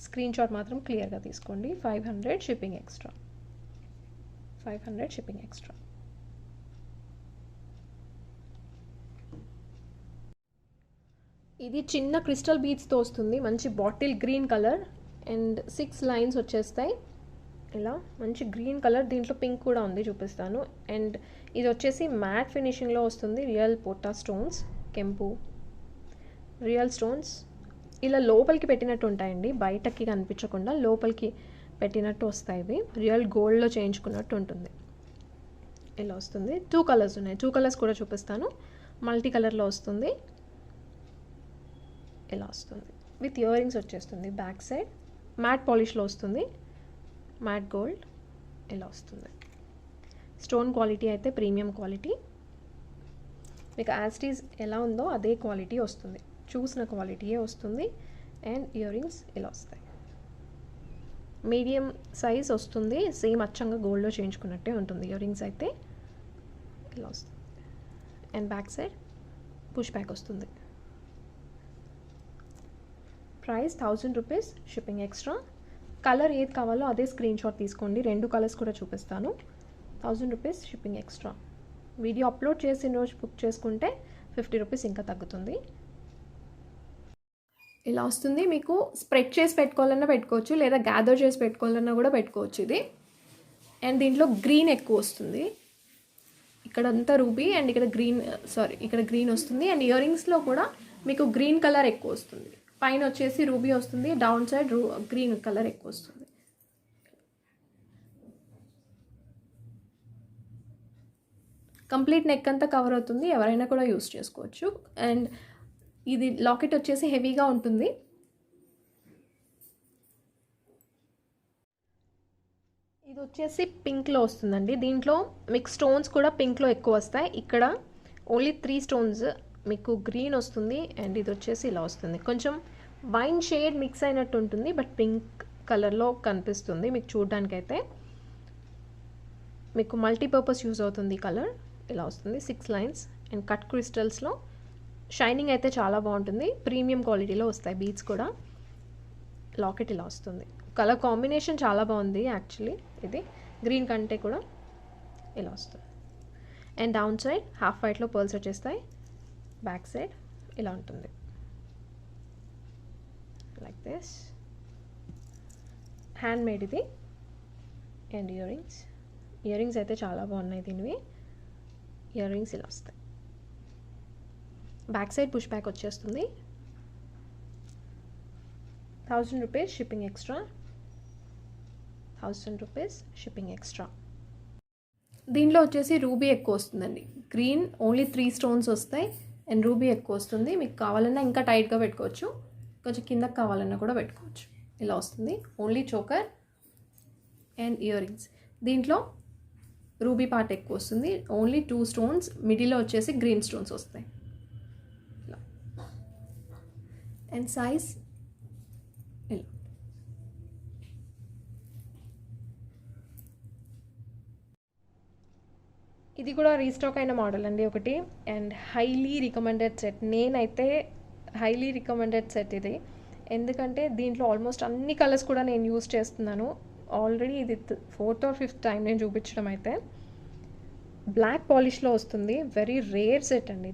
స్క్రీన్ షాట్ మాత్రం క్లియర్గా తీసుకోండి. 500 షిప్పింగ్ ఎక్స్ట్రా, 500 షిప్పింగ్ ఎక్స్ట్రా. ఇది చిన్న క్రిస్టల్ బీడ్స్తో వస్తుంది. మంచి bottle green colour and 6 lines వచ్చేస్తాయి. ఇలా మంచి గ్రీన్ కలర్, దీంట్లో పింక్ కూడా ఉంది, చూపిస్తాను. అండ్ ఇది వచ్చేసి మ్యాట్ ఫినిషింగ్లో వస్తుంది. రియల్ పోటా స్టోన్స్, కెంపు రియల్ స్టోన్స్ ఇలా లోపలికి పెట్టినట్టు ఉంటాయండి. బయటకి కనిపించకుండా లోపలికి పెట్టినట్టు వస్తాయి. ఇవి రియల్ గోల్డ్లో చేయించుకున్నట్టు ఉంటుంది. ఇలా వస్తుంది. 2 కలర్స్ ఉన్నాయి. 2 కలర్స్ కూడా చూపిస్తాను. మల్టీ కలర్లో వస్తుంది. ఇలా వస్తుంది విత్ ఇయర్ రింగ్స్ వచ్చేస్తుంది. బ్యాక్ సైడ్ మ్యాట్ పాలిష్లో వస్తుంది. మ్యాట్ గోల్డ్ ఇలా వస్తుంది. స్టోన్ క్వాలిటీ అయితే ప్రీమియం క్వాలిటీ, మీకు యాస్టీస్ ఎలా ఉందో అదే క్వాలిటీ వస్తుంది, చూసిన క్వాలిటీయే వస్తుంది. అండ్ ఇయర్ రింగ్స్ ఇలా వస్తాయి, మీడియం సైజ్ వస్తుంది, సేమ్ అచ్చంగా గోల్డ్లో చేయించుకున్నట్టే ఉంటుంది. ఇయర్ రింగ్స్ అయితే ఇలా వస్తుంది. And back side push back వస్తుంది. Price 1000 rupees, shipping extra. Colour ఏది కావాలో అదే స్క్రీన్ షాట్ తీసుకోండి, 2 కలర్స్ కూడా చూపిస్తాను. 1000 rupees, shipping extra. Video upload చేసిన రోజు బుక్ చేసుకుంటే 50 రూపీస్ ఇంకా తగ్గుతుంది. ఇలా వస్తుంది. మీకు స్ప్రెడ్ చేసి పెట్టుకోవాలన్నా పెట్టుకోవచ్చు, లేదా గ్యాదర్ చేసి పెట్టుకోవాలన్నా కూడా పెట్టుకోవచ్చు ఇది. అండ్ దీంట్లో గ్రీన్ ఎక్కువ వస్తుంది, ఇక్కడ అంతా రూబీ అండ్ ఇక్కడ గ్రీన్ వస్తుంది. అండ్ ఇయర్ రింగ్స్లో కూడా మీకు గ్రీన్ కలర్ ఎక్కువ వస్తుంది, పైన వచ్చేసి రూబీ వస్తుంది, డౌన్ సైడ్ గ్రీన్ కలర్ ఎక్కువ వస్తుంది. కంప్లీట్ నెక్ అంతా కవర్ అవుతుంది, ఎవరైనా కూడా యూస్ చేసుకోవచ్చు. అండ్ ఇది లాకెట్ వచ్చేసి హెవీగా ఉంటుంది. ఇది వచ్చేసి పింక్లో వస్తుందండి, దీంట్లో మీకు స్టోన్స్ కూడా పింక్లో ఎక్కువ వస్తాయి. ఇక్కడ ఓన్లీ 3 స్టోన్స్ మీకు గ్రీన్ వస్తుంది. అండ్ ఇది వచ్చేసి ఇలా వస్తుంది, కొంచెం వైన్ షేడ్ మిక్స్ అయినట్టు ఉంటుంది, బట్ పింక్ కలర్లో కనిపిస్తుంది మీకు చూడడానికైతే. మీకు మల్టీపర్పస్ యూజ్ అవుతుంది ఈ కలర్. ఇలా వస్తుంది 6 లైన్స్ అండ్ కట్ క్రిస్టల్స్లో. షైనింగ్ అయితే చాలా బాగుంటుంది, ప్రీమియం క్వాలిటీలో వస్తాయి బీడ్స్ కూడా. లాకెట్ ఇలా వస్తుంది, కలర్ కాంబినేషన్ చాలా బాగుంది యాక్చువల్లీ. ఇది గ్రీన్ కంటే కూడా ఇలా వస్తుంది. అండ్ డౌన్ సైడ్ హాఫ్ వైట్లో పర్ల్స్ వచ్చేస్తాయి, బ్యాక్ సైడ్ ఇలా ఉంటుంది లైక్ దిస్. హ్యాండ్ మేడ్ ఇది. అండ్ ఇయర్ రింగ్స్ అయితే చాలా బాగున్నాయి దీనివి. ఇయర్ రింగ్స్ ఇలా వస్తాయి, బ్యాక్ సైడ్ పుష్ బ్యాక్ వచ్చేస్తుంది. 1000 rupees, shipping extra. 1000 rupees, shipping extra. దీంట్లో వచ్చేసి రూబీ ఎక్కువ వస్తుందండి, గ్రీన్ ఓన్లీ 3 స్టోన్స్ వస్తాయి అండ్ రూబీ ఎక్కువ వస్తుంది. మీకు కావాలన్నా ఇంకా టైట్గా పెట్టుకోవచ్చు, కొంచెం కిందకి కావాలన్నా కూడా పెట్టుకోవచ్చు. ఇలా వస్తుంది, only choker and ear rings. దీంట్లో రూబీ పార్ట్ ఎక్కువ వస్తుంది, ఓన్లీ 2 స్టోన్స్, మిడిల్లో వచ్చేసి గ్రీన్ స్టోన్స్ వస్తాయి. అండ్ సైజ్ ఇలా. ఇది కూడా రీస్టాక్ అయిన మోడల్ అండి ఒకటి. అండ్ హైలీ రికమెండెడ్ సెట్, నేనైతే హైలీ రికమెండెడ్ సెట్ ఇది. ఎందుకంటే దీంట్లో ఆల్మోస్ట్ అన్ని కలర్స్ కూడా నేను యూజ్ చేస్తున్నాను ఆల్రెడీ. ఇది 4th or 5th టైం నేను చూపించడం. అయితే బ్లాక్ పాలిష్లో వస్తుంది, వెరీ రేర్ సెట్ అండి.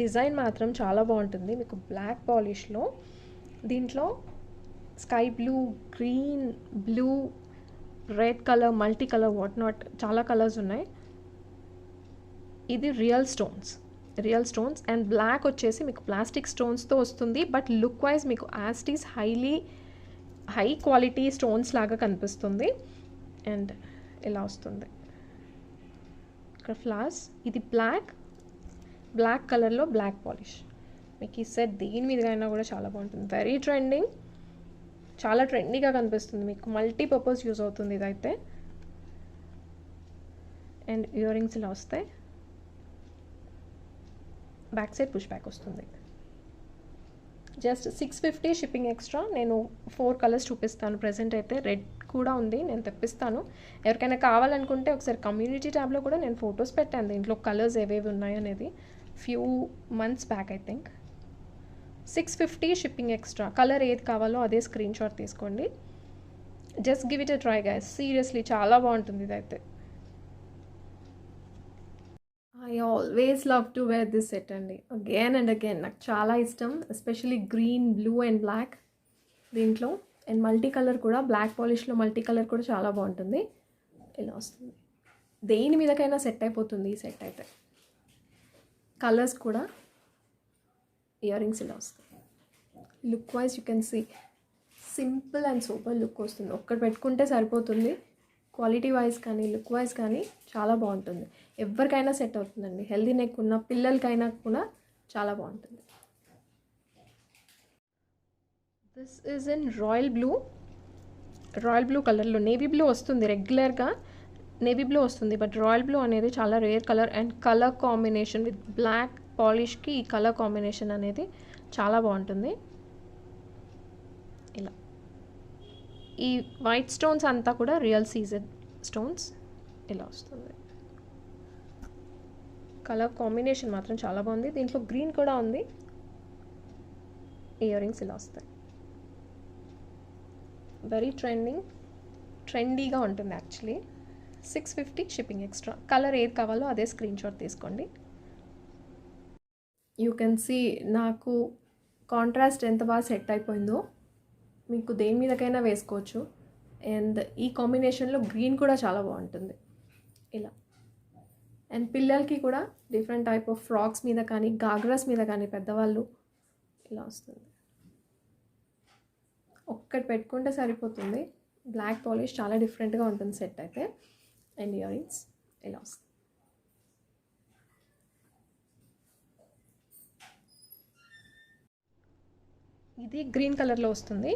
డిజైన్ మాత్రం చాలా బాగుంటుంది మీకు బ్లాక్ పాలిష్లో. దీంట్లో sky blue, green, blue, red colour, multi colour, what not, చాలా కలర్స్ ఉన్నాయి. ఇది రియల్ స్టోన్స్ అండ్ బ్లాక్ వచ్చేసి మీకు ప్లాస్టిక్ స్టోన్స్తో వస్తుంది. బట్ లుక్ వైజ్ మీకు యాస్టీస్ హై క్వాలిటీ స్టోన్స్ లాగా కనిపిస్తుంది. అండ్ ఇలా వస్తుంది ఇక్కడ ఫ్లవర్స్. ఇది బ్లాక్ కలర్లో బ్లాక్ పాలిష్. మీకు ఈ సెట్ దేని మీద అయినా కూడా చాలా బాగుంటుంది, వెరీ ట్రెండింగ్, చాలా ట్రెండీగా కనిపిస్తుంది, మీకు మల్టీపర్పస్ యూజ్ అవుతుంది ఇదైతే. అండ్ ఇయర్ రింగ్స్ ఇలా వస్తాయి, బ్యాక్ సైడ్ పుష్ బ్యాక్ వస్తుంది. Just 650, shipping extra. నేను 4 కలర్స్ చూపిస్తాను ప్రజెంట్ అయితే. రెడ్ కూడా ఉంది, నేను తెప్పిస్తాను. ఎవరికైనా కావాలనుకుంటే ఒకసారి కమ్యూనిటీ ట్యాబ్లో కూడా నేను ఫొటోస్ పెట్టాను దీంట్లో కలర్స్ ఏవేవి ఉన్నాయనేది, few months back I think. 650, shipping extra. Colour ఏది కావాలో అదే స్క్రీన్ షాట్ తీసుకోండి. Just give it a try guys, seriously చాలా బాగుంటుంది ఇదైతే. I always love to wear this set అండి, అగైన్ అండ్ అగైన్. నాకు చాలా ఇష్టం, especially green, blue and black దీంట్లో. అండ్ మల్టీ కలర్ కూడా, బ్లాక్ పాలిష్లో మల్టీ కలర్ కూడా చాలా బాగుంటుంది. ఇలా వస్తుంది, దేని మీదకైనా సెట్ అయిపోతుంది ఈ సెట్ అయితే. కలర్స్ కూడా, ఇయర్ రింగ్స్ ఇలా వస్తాయి. Look wise you can see simple and super look వస్తుంది, ఒక్కటి పెట్టుకుంటే సరిపోతుంది. క్వాలిటీ వైజ్ కానీ లుక్ వైజ్ కానీ చాలా బాగుంటుంది, ఎవరికైనా సెట్ అవుతుందండి. హెల్దీ నెక్ ఉన్న పిల్లలకైనా కూడా చాలా బాగుంటుంది. This is in royal blue కలర్లో. నేవీ బ్లూ వస్తుంది రెగ్యులర్గా, నేవీ బ్లూ వస్తుంది, బట్ రాయల్ బ్లూ అనేది చాలా rare colour. And colour combination with black పాలిష్కి ఈ కలర్ కాంబినేషన్ అనేది చాలా బాగుంటుంది. ఇలా ఈ వైట్ స్టోన్స్ అంతా కూడా రియల్ సీజెడ్ స్టోన్స్ ఇలా వస్తుంది. కలర్ కాంబినేషన్ మాత్రం చాలా బాగుంది. దీంట్లో గ్రీన్ కూడా ఉంది. ఇయర్ రింగ్స్ ఇలా వస్తాయి. వెరీ ట్రెండీగా ఉంటుంది యాక్చువల్లీ. 650 shipping extra. కలర్ ఏది కావాలో అదే స్క్రీన్ షాట్ తీసుకోండి. యూ కెన్ సీ నాకు కాంట్రాస్ట్ ఎంత బాగా సెట్ అయిపోయిందో. మీకు దేని మీదకైనా వేసుకోవచ్చు. అండ్ ఈ కాంబినేషన్లో గ్రీన్ కూడా చాలా బాగుంటుంది ఇలా. అండ్ పిల్లలకి కూడా డిఫరెంట్ టైప్ ఆఫ్ ఫ్రాక్స్ మీద కానీ గాగ్రాస్ మీద కానీ పెద్దవాళ్ళు ఇలా వస్తుంది. ఒక్కటి పెట్టుకుంటే సరిపోతుంది. బ్లాక్ పాలిష్ చాలా డిఫరెంట్గా ఉంటుంది సెట్ అయితే. అండ్ ఇయర్ రింగ్స్ ఇలా వస్తుంది. ఇది గ్రీన్ కలర్లో వస్తుంది.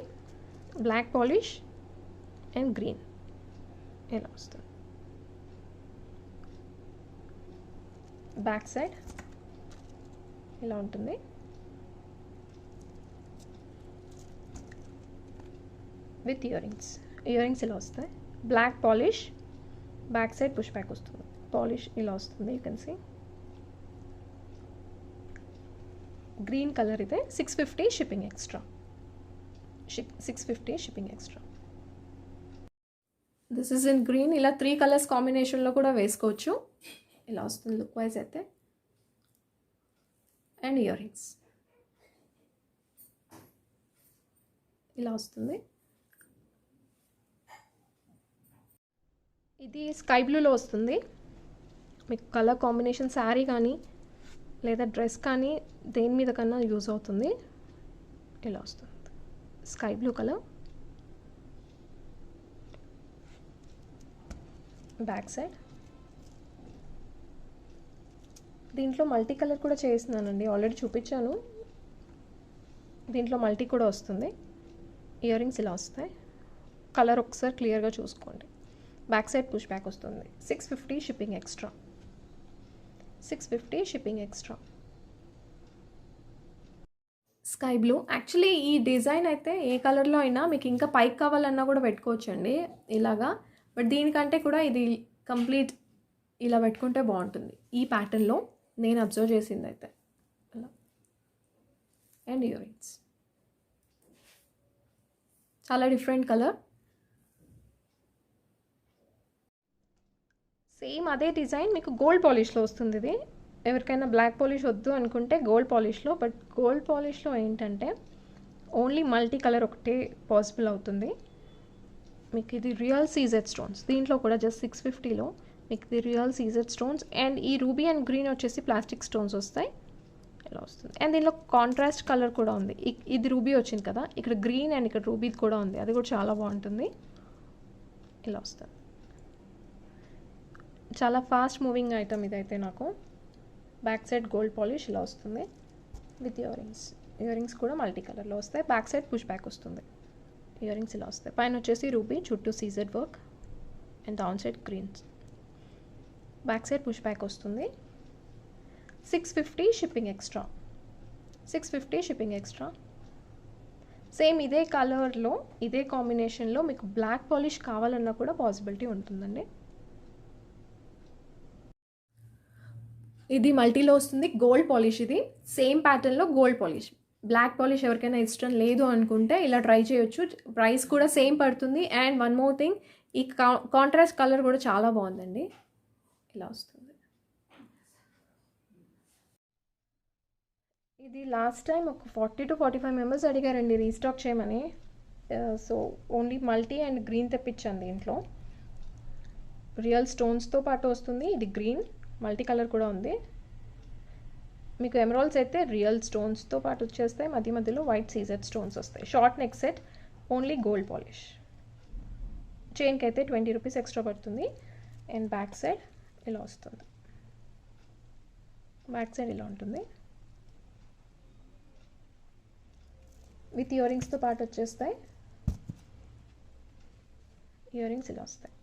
బ్లాక్ పాలిష్ అండ్ గ్రీన్ ఇలా వస్తుంది. బ్యాక్ సైడ్ ఇలా ఉంటుంది. విత్ ఇయర్ రింగ్స్ ఇలా వస్తాయి. Black polish, back side push back వస్తుంది. పాలిష్ ఇలా వస్తుంది. You can see green colour ఇదే. 650 shipping extra. 650 shipping extra. This is in green. ఇలా 3 కలర్స్ కాంబినేషన్లో కూడా వేసుకోవచ్చు. ఇలా వస్తుంది లుక్ వైజ్ అయితే. అండ్ ఇయర్ రింగ్స్ ఇలా వస్తుంది. ఇది స్కై బ్లూలో వస్తుంది. మీకు కలర్ కాంబినేషన్ శారీ కానీ లేదా డ్రెస్ కానీ దేని మీద కన్నా యూజ్ అవుతుంది. ఇలా వస్తుంది sky blue colour. Back side దీంట్లో మల్టీ కలర్ కూడా చేస్తున్నానండి, ఆల్రెడీ చూపించాను. దీంట్లో మల్టీ కూడా వస్తుంది. ఇయర్ రింగ్స్ ఇలా వస్తాయి. కలర్ ఒకసారి క్లియర్గా చూసుకోండి. బ్యాక్ సైడ్ పుష్ బ్యాక్ వస్తుంది. 650 shipping extra. 650 shipping extra. Sky blue. Actually ఈ డిజైన్ అయితే ఏ కలర్లో అయినా మీకు ఇంకా పైకి కావాలన్నా కూడా పెట్టుకోవచ్చండి ఇలాగా. బట్ దీనికంటే కూడా ఇది కంప్లీట్ ఇలా పెట్టుకుంటే బాగుంటుంది ఈ ప్యాటర్న్లో, నేను అబ్జర్వ్ చేసింది అయితే అలా. అండ్ ఇయర్ రింగ్స్ చాలా డిఫరెంట్ కలర్. సేమ్ అదే డిజైన్ మీకు గోల్డ్ పాలిష్లో వస్తుంది. ఇది ఎవరికైనా బ్లాక్ పాలిష్ వద్దు అనుకుంటే గోల్డ్ పాలిష్లో. బట్ గోల్డ్ పాలిష్లో ఏంటంటే ఓన్లీ మల్టీ కలర్ ఒకటే పాసిబుల్ అవుతుంది. మీకు ఇది రియల్ సీజెడ్ స్టోన్స్. దీంట్లో కూడా జస్ట్ 650లో మీకు ఇది రియల్ సీజెడ్ స్టోన్స్. అండ్ ఈ రూబీ అండ్ గ్రీన్ వచ్చేసి ప్లాస్టిక్ స్టోన్స్ వస్తాయి. ఇలా వస్తుంది. అండ్ దీనిలో కాంట్రాస్ట్ కలర్ కూడా ఉంది. ఇది రూబీ వచ్చింది కదా, ఇక్కడ గ్రీన్ అండ్ ఇక్కడ రూబీ కూడా ఉంది. అది కూడా చాలా బాగుంటుంది. ఇలా వస్తుంది. చాలా ఫాస్ట్ మూవింగ్ ఐటమ్ ఇదైతే నాకు. బ్యాక్ సైడ్ గోల్డ్ పాలిష్ ఇలా వస్తుంది విత్ ఇయర్ రింగ్స్ కూడా మల్టీ కలర్లో వస్తాయి. బ్యాక్ సైడ్ పుష్ బ్యాక్ వస్తుంది. ఇయర్ రింగ్స్ ఇలా వస్తాయి. పైన వచ్చేసి రూబీ, చుట్టూ CZ work and down side greens. Back side push back వస్తుంది. 650 shipping extra. 650 shipping extra. Same ఇదే కలర్లో ఇదే కాంబినేషన్లో మీకు బ్లాక్ పాలిష్ కావాలన్నా కూడా పాసిబిలిటీ ఉంటుందండి. ఇది మల్టీలో వస్తుంది. Gold polish. ఇది సేమ్ ప్యాటర్న్లో గోల్డ్ పాలిష్. బ్లాక్ పాలిష్ ఎవరికైనా ఇష్టం లేదు అనుకుంటే ఇలా ట్రై చేయొచ్చు. ప్రైస్ కూడా సేమ్ పడుతుంది. అండ్ వన్ మోర్ థింగ్, ఈ కాంట్రాస్ట్ కలర్ కూడా చాలా బాగుందండి. ఇలా వస్తుంది. ఇది లాస్ట్ టైం ఒక 40 to 45 మెంబర్స్ అడిగారండి రీస్టాక్ చేయమని. So only multi and green తెప్పించాను. దీంట్లో రియల్ స్టోన్స్తో పాటు వస్తుంది. ఇది గ్రీన్ మల్టీ కలర్ కూడా ఉంది. మీకు ఎమరాల్డ్స్ అయితే రియల్ స్టోన్స్తో పాటు వచ్చేస్తాయి. మధ్య మధ్యలో వైట్ సీజెడ్ స్టోన్స్ వస్తాయి. Short neck set only gold polish. చైన్కి అయితే 20 రూపీస్ ఎక్స్ట్రా పడుతుంది. అండ్ బ్యాక్ సైడ్ ఇలా వస్తుంది. బ్యాక్ సైడ్ ఇలా ఉంటుంది. విత్ ఇయర్ రింగ్స్తో పాటు వచ్చేస్తాయి. ఇయర్ రింగ్స్ ఇలా వస్తాయి.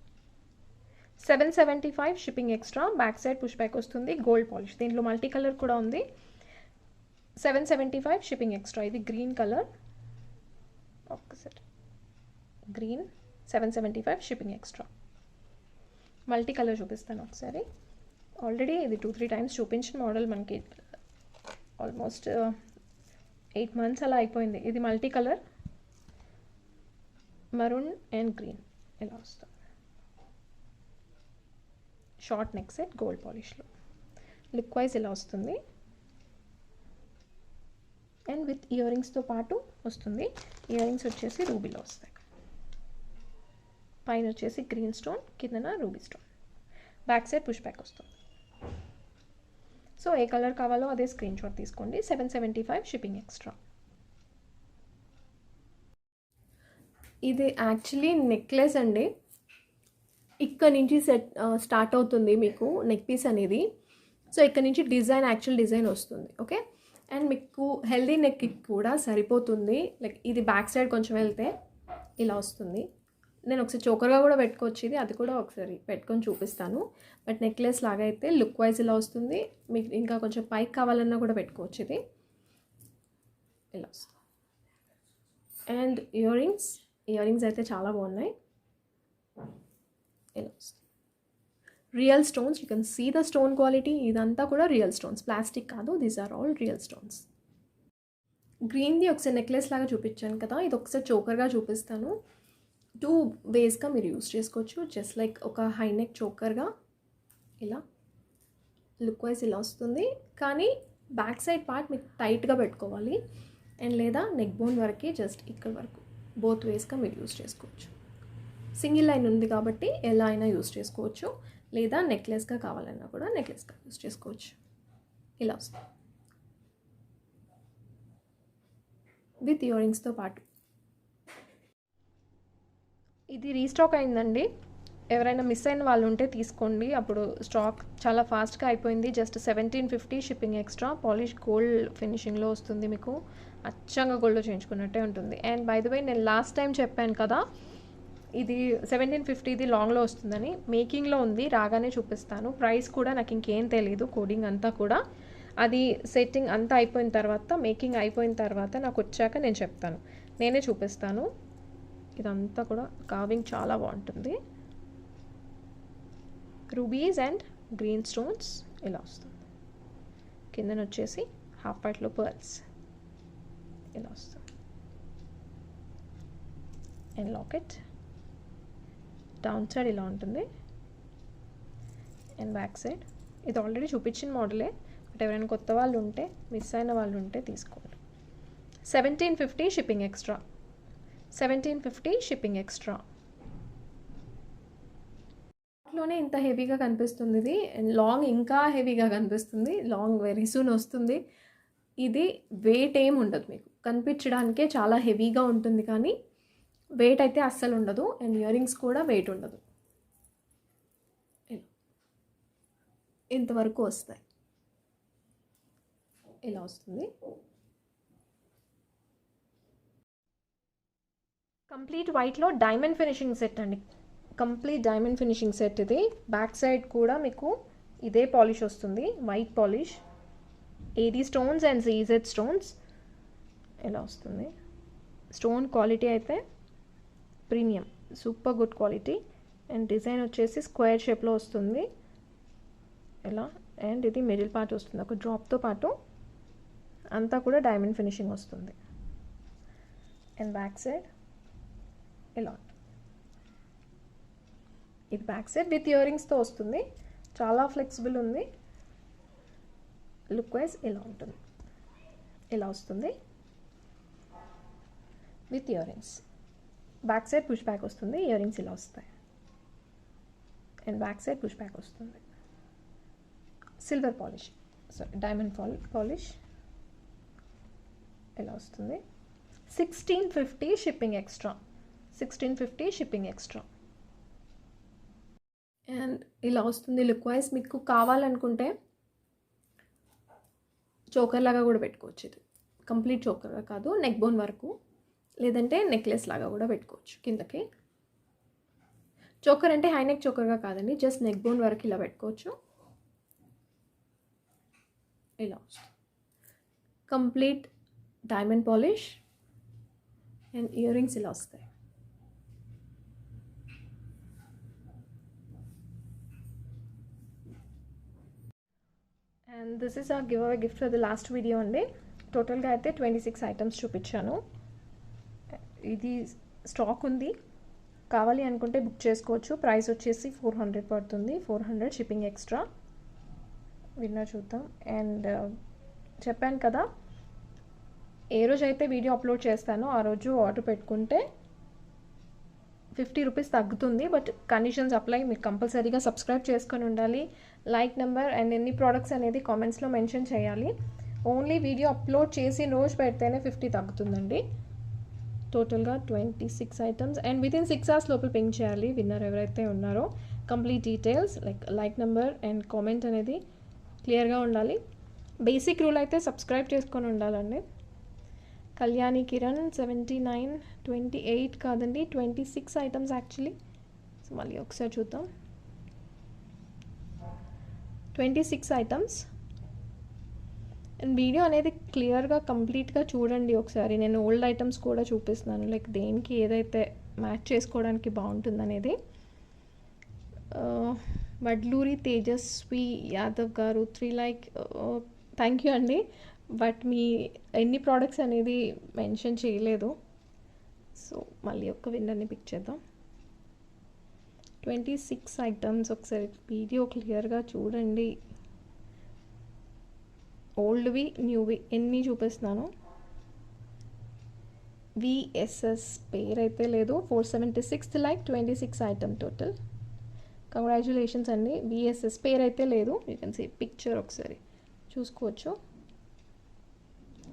775 shipping extra. Back side push back వస్తుంది, గోల్డ్ పాలిష్. దీంట్లో మల్టీ కలర్ కూడా ఉంది. 775 షిప్పింగ్ ఎక్స్ట్రా. ఇది గ్రీన్ కలర్, ఒక్కసారి green 775 shipping extra. Multi colour చూపిస్తాను ఒకసారి. ఆల్రెడీ ఇది 2-3 టైమ్స్ చూపించిన మోడల్, మనకి ఆల్మోస్ట్ 8 months అలా అయిపోయింది. ఇది multi colour, maroon and green ఇలా వస్తుంది. షార్ట్ నెక్ సెట్, గోల్డ్ పాలిష్లో. లుక్ వైజ్ ఇలా వస్తుంది అండ్ విత్ ఇయర్ రింగ్స్తో పాటు వస్తుంది. ఇయర్ రింగ్స్ వచ్చేసి రూబీలో వస్తాయి. పైన వచ్చేసి గ్రీన్ స్టోన్, కిందన ruby stone. Back side push back వస్తుంది. సో ఏ కలర్ కావాలో అదే స్క్రీన్ షాట్ తీసుకోండి. 775 షిప్పింగ్ ఎక్స్ట్రా. ఇది యాక్చువల్లీ నెక్లెస్ అండి. ఇక్కడ నుంచి స్టార్ట్ అవుతుంది మీకు నెక్ పీస్ అనేది. సో ఇక్కడ నుంచి యాక్చువల్ డిజైన్ వస్తుంది. ఓకే, అండ్ మీకు హెల్దీ నెక్కి కూడా సరిపోతుంది. లైక్ ఇది బ్యాక్ సైడ్ కొంచెం వెళ్తే ఇలా వస్తుంది. నేను ఒకసారి చోకర్గా కూడా పెట్టుకోవచ్చు. ఇది అది కూడా ఒకసారి పెట్టుకొని చూపిస్తాను. బట్ నెక్లెస్ లాగా అయితే లుక్ వైజ్ ఇలా వస్తుంది. మీకు ఇంకా కొంచెం పైకి కావాలన్నా కూడా పెట్టుకోవచ్చు. ఇది ఇలా వస్తుంది. అండ్ ఇయర్ రింగ్స్ అయితే చాలా బాగున్నాయి. ఇలా వస్తుంది. Real stones, you can see the stone quality. ఇదంతా కూడా రియల్ స్టోన్స్, ప్లాస్టిక్ కాదు. These are all real stones. గ్రీన్ది ఒకసారి నెక్లెస్ లాగా చూపించాను కదా, ఇది ఒకసారి చోకర్గా చూపిస్తాను. 2 వేస్గా మీరు యూస్ చేసుకోవచ్చు. జస్ట్ లైక్ ఒక హై నెక్ చోకర్గా ఇలా లుక్ వైజ్ ఇలా వస్తుంది. కానీ బ్యాక్ సైడ్ పార్ట్ మీకు టైట్గా పెట్టుకోవాలి. అండ్ లేదా నెక్ బోన్ వరకు జస్ట్ ఇక్కడ వరకు బోత్ వేస్గా మీరు యూస్ చేసుకోవచ్చు. సింగిల్ లైన్ ఉంది కాబట్టి ఎలా అయినా యూస్ చేసుకోవచ్చు. లేదా నెక్లెస్గా కావాలన్నా కూడా నెక్లెస్గా యూస్ చేసుకోవచ్చు. ఇలా వస్తుంది విత్ ఇయర్ రింగ్స్తో పాటు. ఇది రీస్టాక్ అయిందండి. ఎవరైనా మిస్ అయిన వాళ్ళు ఉంటే తీసుకోండి. అప్పుడు స్టాక్ చాలా ఫాస్ట్గా అయిపోయింది. Just 1750 shipping extra. Polish gold ఫినిషింగ్లో వస్తుంది. మీకు అచ్చంగా గోల్డ్లో చేయించుకున్నట్టే ఉంటుంది. అండ్ బై ద వే, నేను లాస్ట్ టైం చెప్పాను కదా ఇది 1750 ఇది లాంగ్లో వస్తుందని. మేకింగ్లో ఉంది, రాగానే చూపిస్తాను. ప్రైస్ కూడా నాకు ఇంకేం తెలీదు, కోడింగ్ అంతా కూడా. అది సెట్టింగ్ అంతా అయిపోయిన తర్వాత, మేకింగ్ అయిపోయిన తర్వాత నాకు వచ్చాక నేను చెప్తాను, నేనే చూపిస్తాను. ఇదంతా కూడా కార్వింగ్ చాలా బాగుంటుంది. రూబీస్ అండ్ గ్రీన్ స్టోన్స్ ఇలా వస్తుంది. కిందన వచ్చేసి హాఫ్ పార్ట్లో పర్ల్స్ ఇలా వస్తుంది. అండ్ లాకెట్ డౌన్ సైడ్ ఇలా ఉంటుంది. అండ్ బ్యాక్ సైడ్ ఇది ఆల్రెడీ చూపించిన మోడలే. బట్ ఎవరైనా కొత్త వాళ్ళు ఉంటే, మిస్ అయిన వాళ్ళు ఉంటే తీసుకోండి. 1750 షిప్పింగ్ ఎక్స్ట్రా. 1750 shipping extra. లోనే ఇంత హెవీగా కనిపిస్తుంది ఇది. అండ్ లాంగ్ ఇంకా హెవీగా కనిపిస్తుంది. లాంగ్ వెరీ సూన్ వస్తుంది. ఇది వెయిట్ ఏం ఉండదు, మీకు కనిపించడానికే చాలా హెవీగా ఉంటుంది కానీ వెయిట్ అయితే అస్సలు ఉండదు. అండ్ ఇయర్ రింగ్స్ కూడా వెయిట్ ఉండదు. ఇంతవరకు వస్తాయి. ఇలా వస్తుంది. కంప్లీట్ వైట్లో డైమండ్ ఫినిషింగ్ సెట్ అండి. కంప్లీట్ డైమండ్ ఫినిషింగ్ సెట్ ఇది. బ్యాక్ సైడ్ కూడా మీకు ఇదే పాలిష్ వస్తుంది, white polish. AD stones and GZ stones ఇలా వస్తుంది. స్టోన్ క్వాలిటీ అయితే premium, super good quality. And design వచ్చేసి స్క్వేర్ షేప్లో వస్తుంది ఇలా. అండ్ ఇది మిడిల్ పార్ట్ వస్తుంది, ఒక డ్రాప్తో పాటు అంతా కూడా డైమండ్ ఫినిషింగ్ వస్తుంది. అండ్ బ్యాక్ సైడ్ ఇలా ఇది బ్యాక్ సైడ్ విత్ ఇయర్ రింగ్స్తో వస్తుంది. చాలా ఫ్లెక్సిబుల్ ఉంది. లుక్ వైజ్ ఇలా ఉంటుంది. ఇలా వస్తుంది with year rings. Back side push back వస్తుంది, ఇయర్ రింగ్స్ ఇలా వస్తాయి. And back side push back వస్తుంది. Silver polish, sorry diamond polish ఇలా వస్తుంది. 1650 shipping extra. 1650 shipping extra. And ఇలా వస్తుంది లుక్ వైజ్. మీకు కావాలనుకుంటే చోకర్ లాగా కూడా పెట్టుకోవచ్చు. ఇది కంప్లీట్ చోకర్గా కాదు, నెక్ బోన్ వరకు. లేదంటే నెక్లెస్ లాగా కూడా పెట్టుకోవచ్చు కిందకి. చోకర్ అంటే హై నెక్ చోకర్గా కాదండి, జస్ట్ నెక్ బోన్ వరకు ఇలా పెట్టుకోవచ్చు. ఇలా complete diamond polish and ear rings ఇలా వస్తాయి. అండ్ దిస్ ఈస్ ఆ give away gift for the last video అండి. టోటల్గా అయితే 26 ఐటమ్స్ చూపించాను. ఇది స్టాక్ ఉంది, కావాలి అనుకుంటే బుక్ చేసుకోవచ్చు. ప్రైస్ వచ్చేసి 400 పడుతుంది, 400 షిప్పింగ్ ఎక్స్ట్రా. విన్నర్ చూద్దాం. అండ్ చెప్పాను కదా, ఏ రోజు అయితే వీడియో అప్లోడ్ చేస్తానో ఆ రోజు ఆర్డర్ పెట్టుకుంటే 50 రూపీస్ తగ్గుతుంది. But conditions apply. మీరు కంపల్సరీగా సబ్స్క్రైబ్ చేసుకొని ఉండాలి. లైక్ నెంబర్ అండ్ ఎన్ని ప్రోడక్ట్స్ అనేది కామెంట్స్లో మెన్షన్ చేయాలి. ఓన్లీ వీడియో అప్లోడ్ చేసి రోజు పెడితేనే 50 తగ్గుతుందండి. టోటల్గా 26 ఐటమ్స్ అండ్ వితిన్ 6 hours లోపల పింక్ చేయాలి విన్నర్ ఎవరైతే ఉన్నారో. Complete details like number and comment అనేది క్లియర్గా ఉండాలి. బేసిక్ రూల్ అయితే సబ్స్క్రైబ్ చేసుకొని ఉండాలండి. కళ్యాణి కిరణ్ 79, 28 కాదండి 26 ఐటమ్స్ యాక్చువల్లీ. సో మళ్ళీ ఒకసారి చూద్దాం. 26 ఐటమ్స్ అండ్ వీడియో అనేది క్లియర్గా కంప్లీట్గా చూడండి ఒకసారి. నేను ఓల్డ్ ఐటమ్స్ కూడా చూపిస్తున్నాను, లైక్ దేనికి ఏదైతే మ్యాచ్ చేసుకోవడానికి బాగుంటుంది అనేది. వడ్లూరి తేజస్వి యాదవ్ గారు 3 లైక్, థ్యాంక్ యూ అండి. బట్ మీ ఎన్ని ప్రోడక్ట్స్ అనేది మెన్షన్ చేయలేదు. సో మళ్ళీ ఒక విన్నర్ని పిక్ చేద్దాం. 26 ఐటమ్స్ ఒకసారి వీడియో క్లియర్గా చూడండి. ఓల్డ్వి న్యూవి ఎన్ని చూపిస్తున్నాను. విఎస్ఎస్ పేరు అయితే లేదు. 476th like, 26 item total. Congratulations అండి. విఎస్ఎస్ పేరు అయితే లేదు. యూ కెన్ సీ పిక్చర్ ఒకసారి చూసుకోవచ్చు.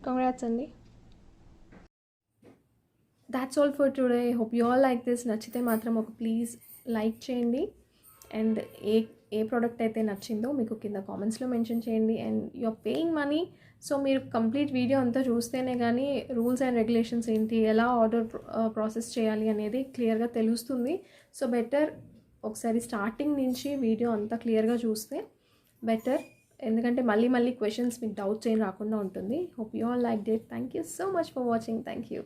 కంగ్రాట్స్ అండి. That's all for today. Hope you all like this. నచ్చితే మాత్రం ఒక ప్లీజ్ లైక్ చేయండి. అండ్ ఏ ప్రోడక్ట్ అయితే నచ్చిందో మీకు కింద కామెంట్స్లో మెన్షన్ చేయండి. And you are paying money, so మీరు కంప్లీట్ వీడియో అంతా చూస్తేనే కానీ రూల్స్ అండ్ రెగ్యులేషన్స్ ఏంటి, ఎలా ఆర్డర్ ప్రాసెస్ చేయాలి అనేది క్లియర్గా తెలుస్తుంది. సో బెటర్ ఒకసారి స్టార్టింగ్ నుంచి వీడియో అంతా క్లియర్గా చూస్తే బెటర్. ఎందుకంటే మళ్ళీ క్వశ్చన్స్ మీకు డౌట్స్ ఏం రాకుండా ఉంటుంది. Hope you all like it. Thank you so much for watching. Thank you.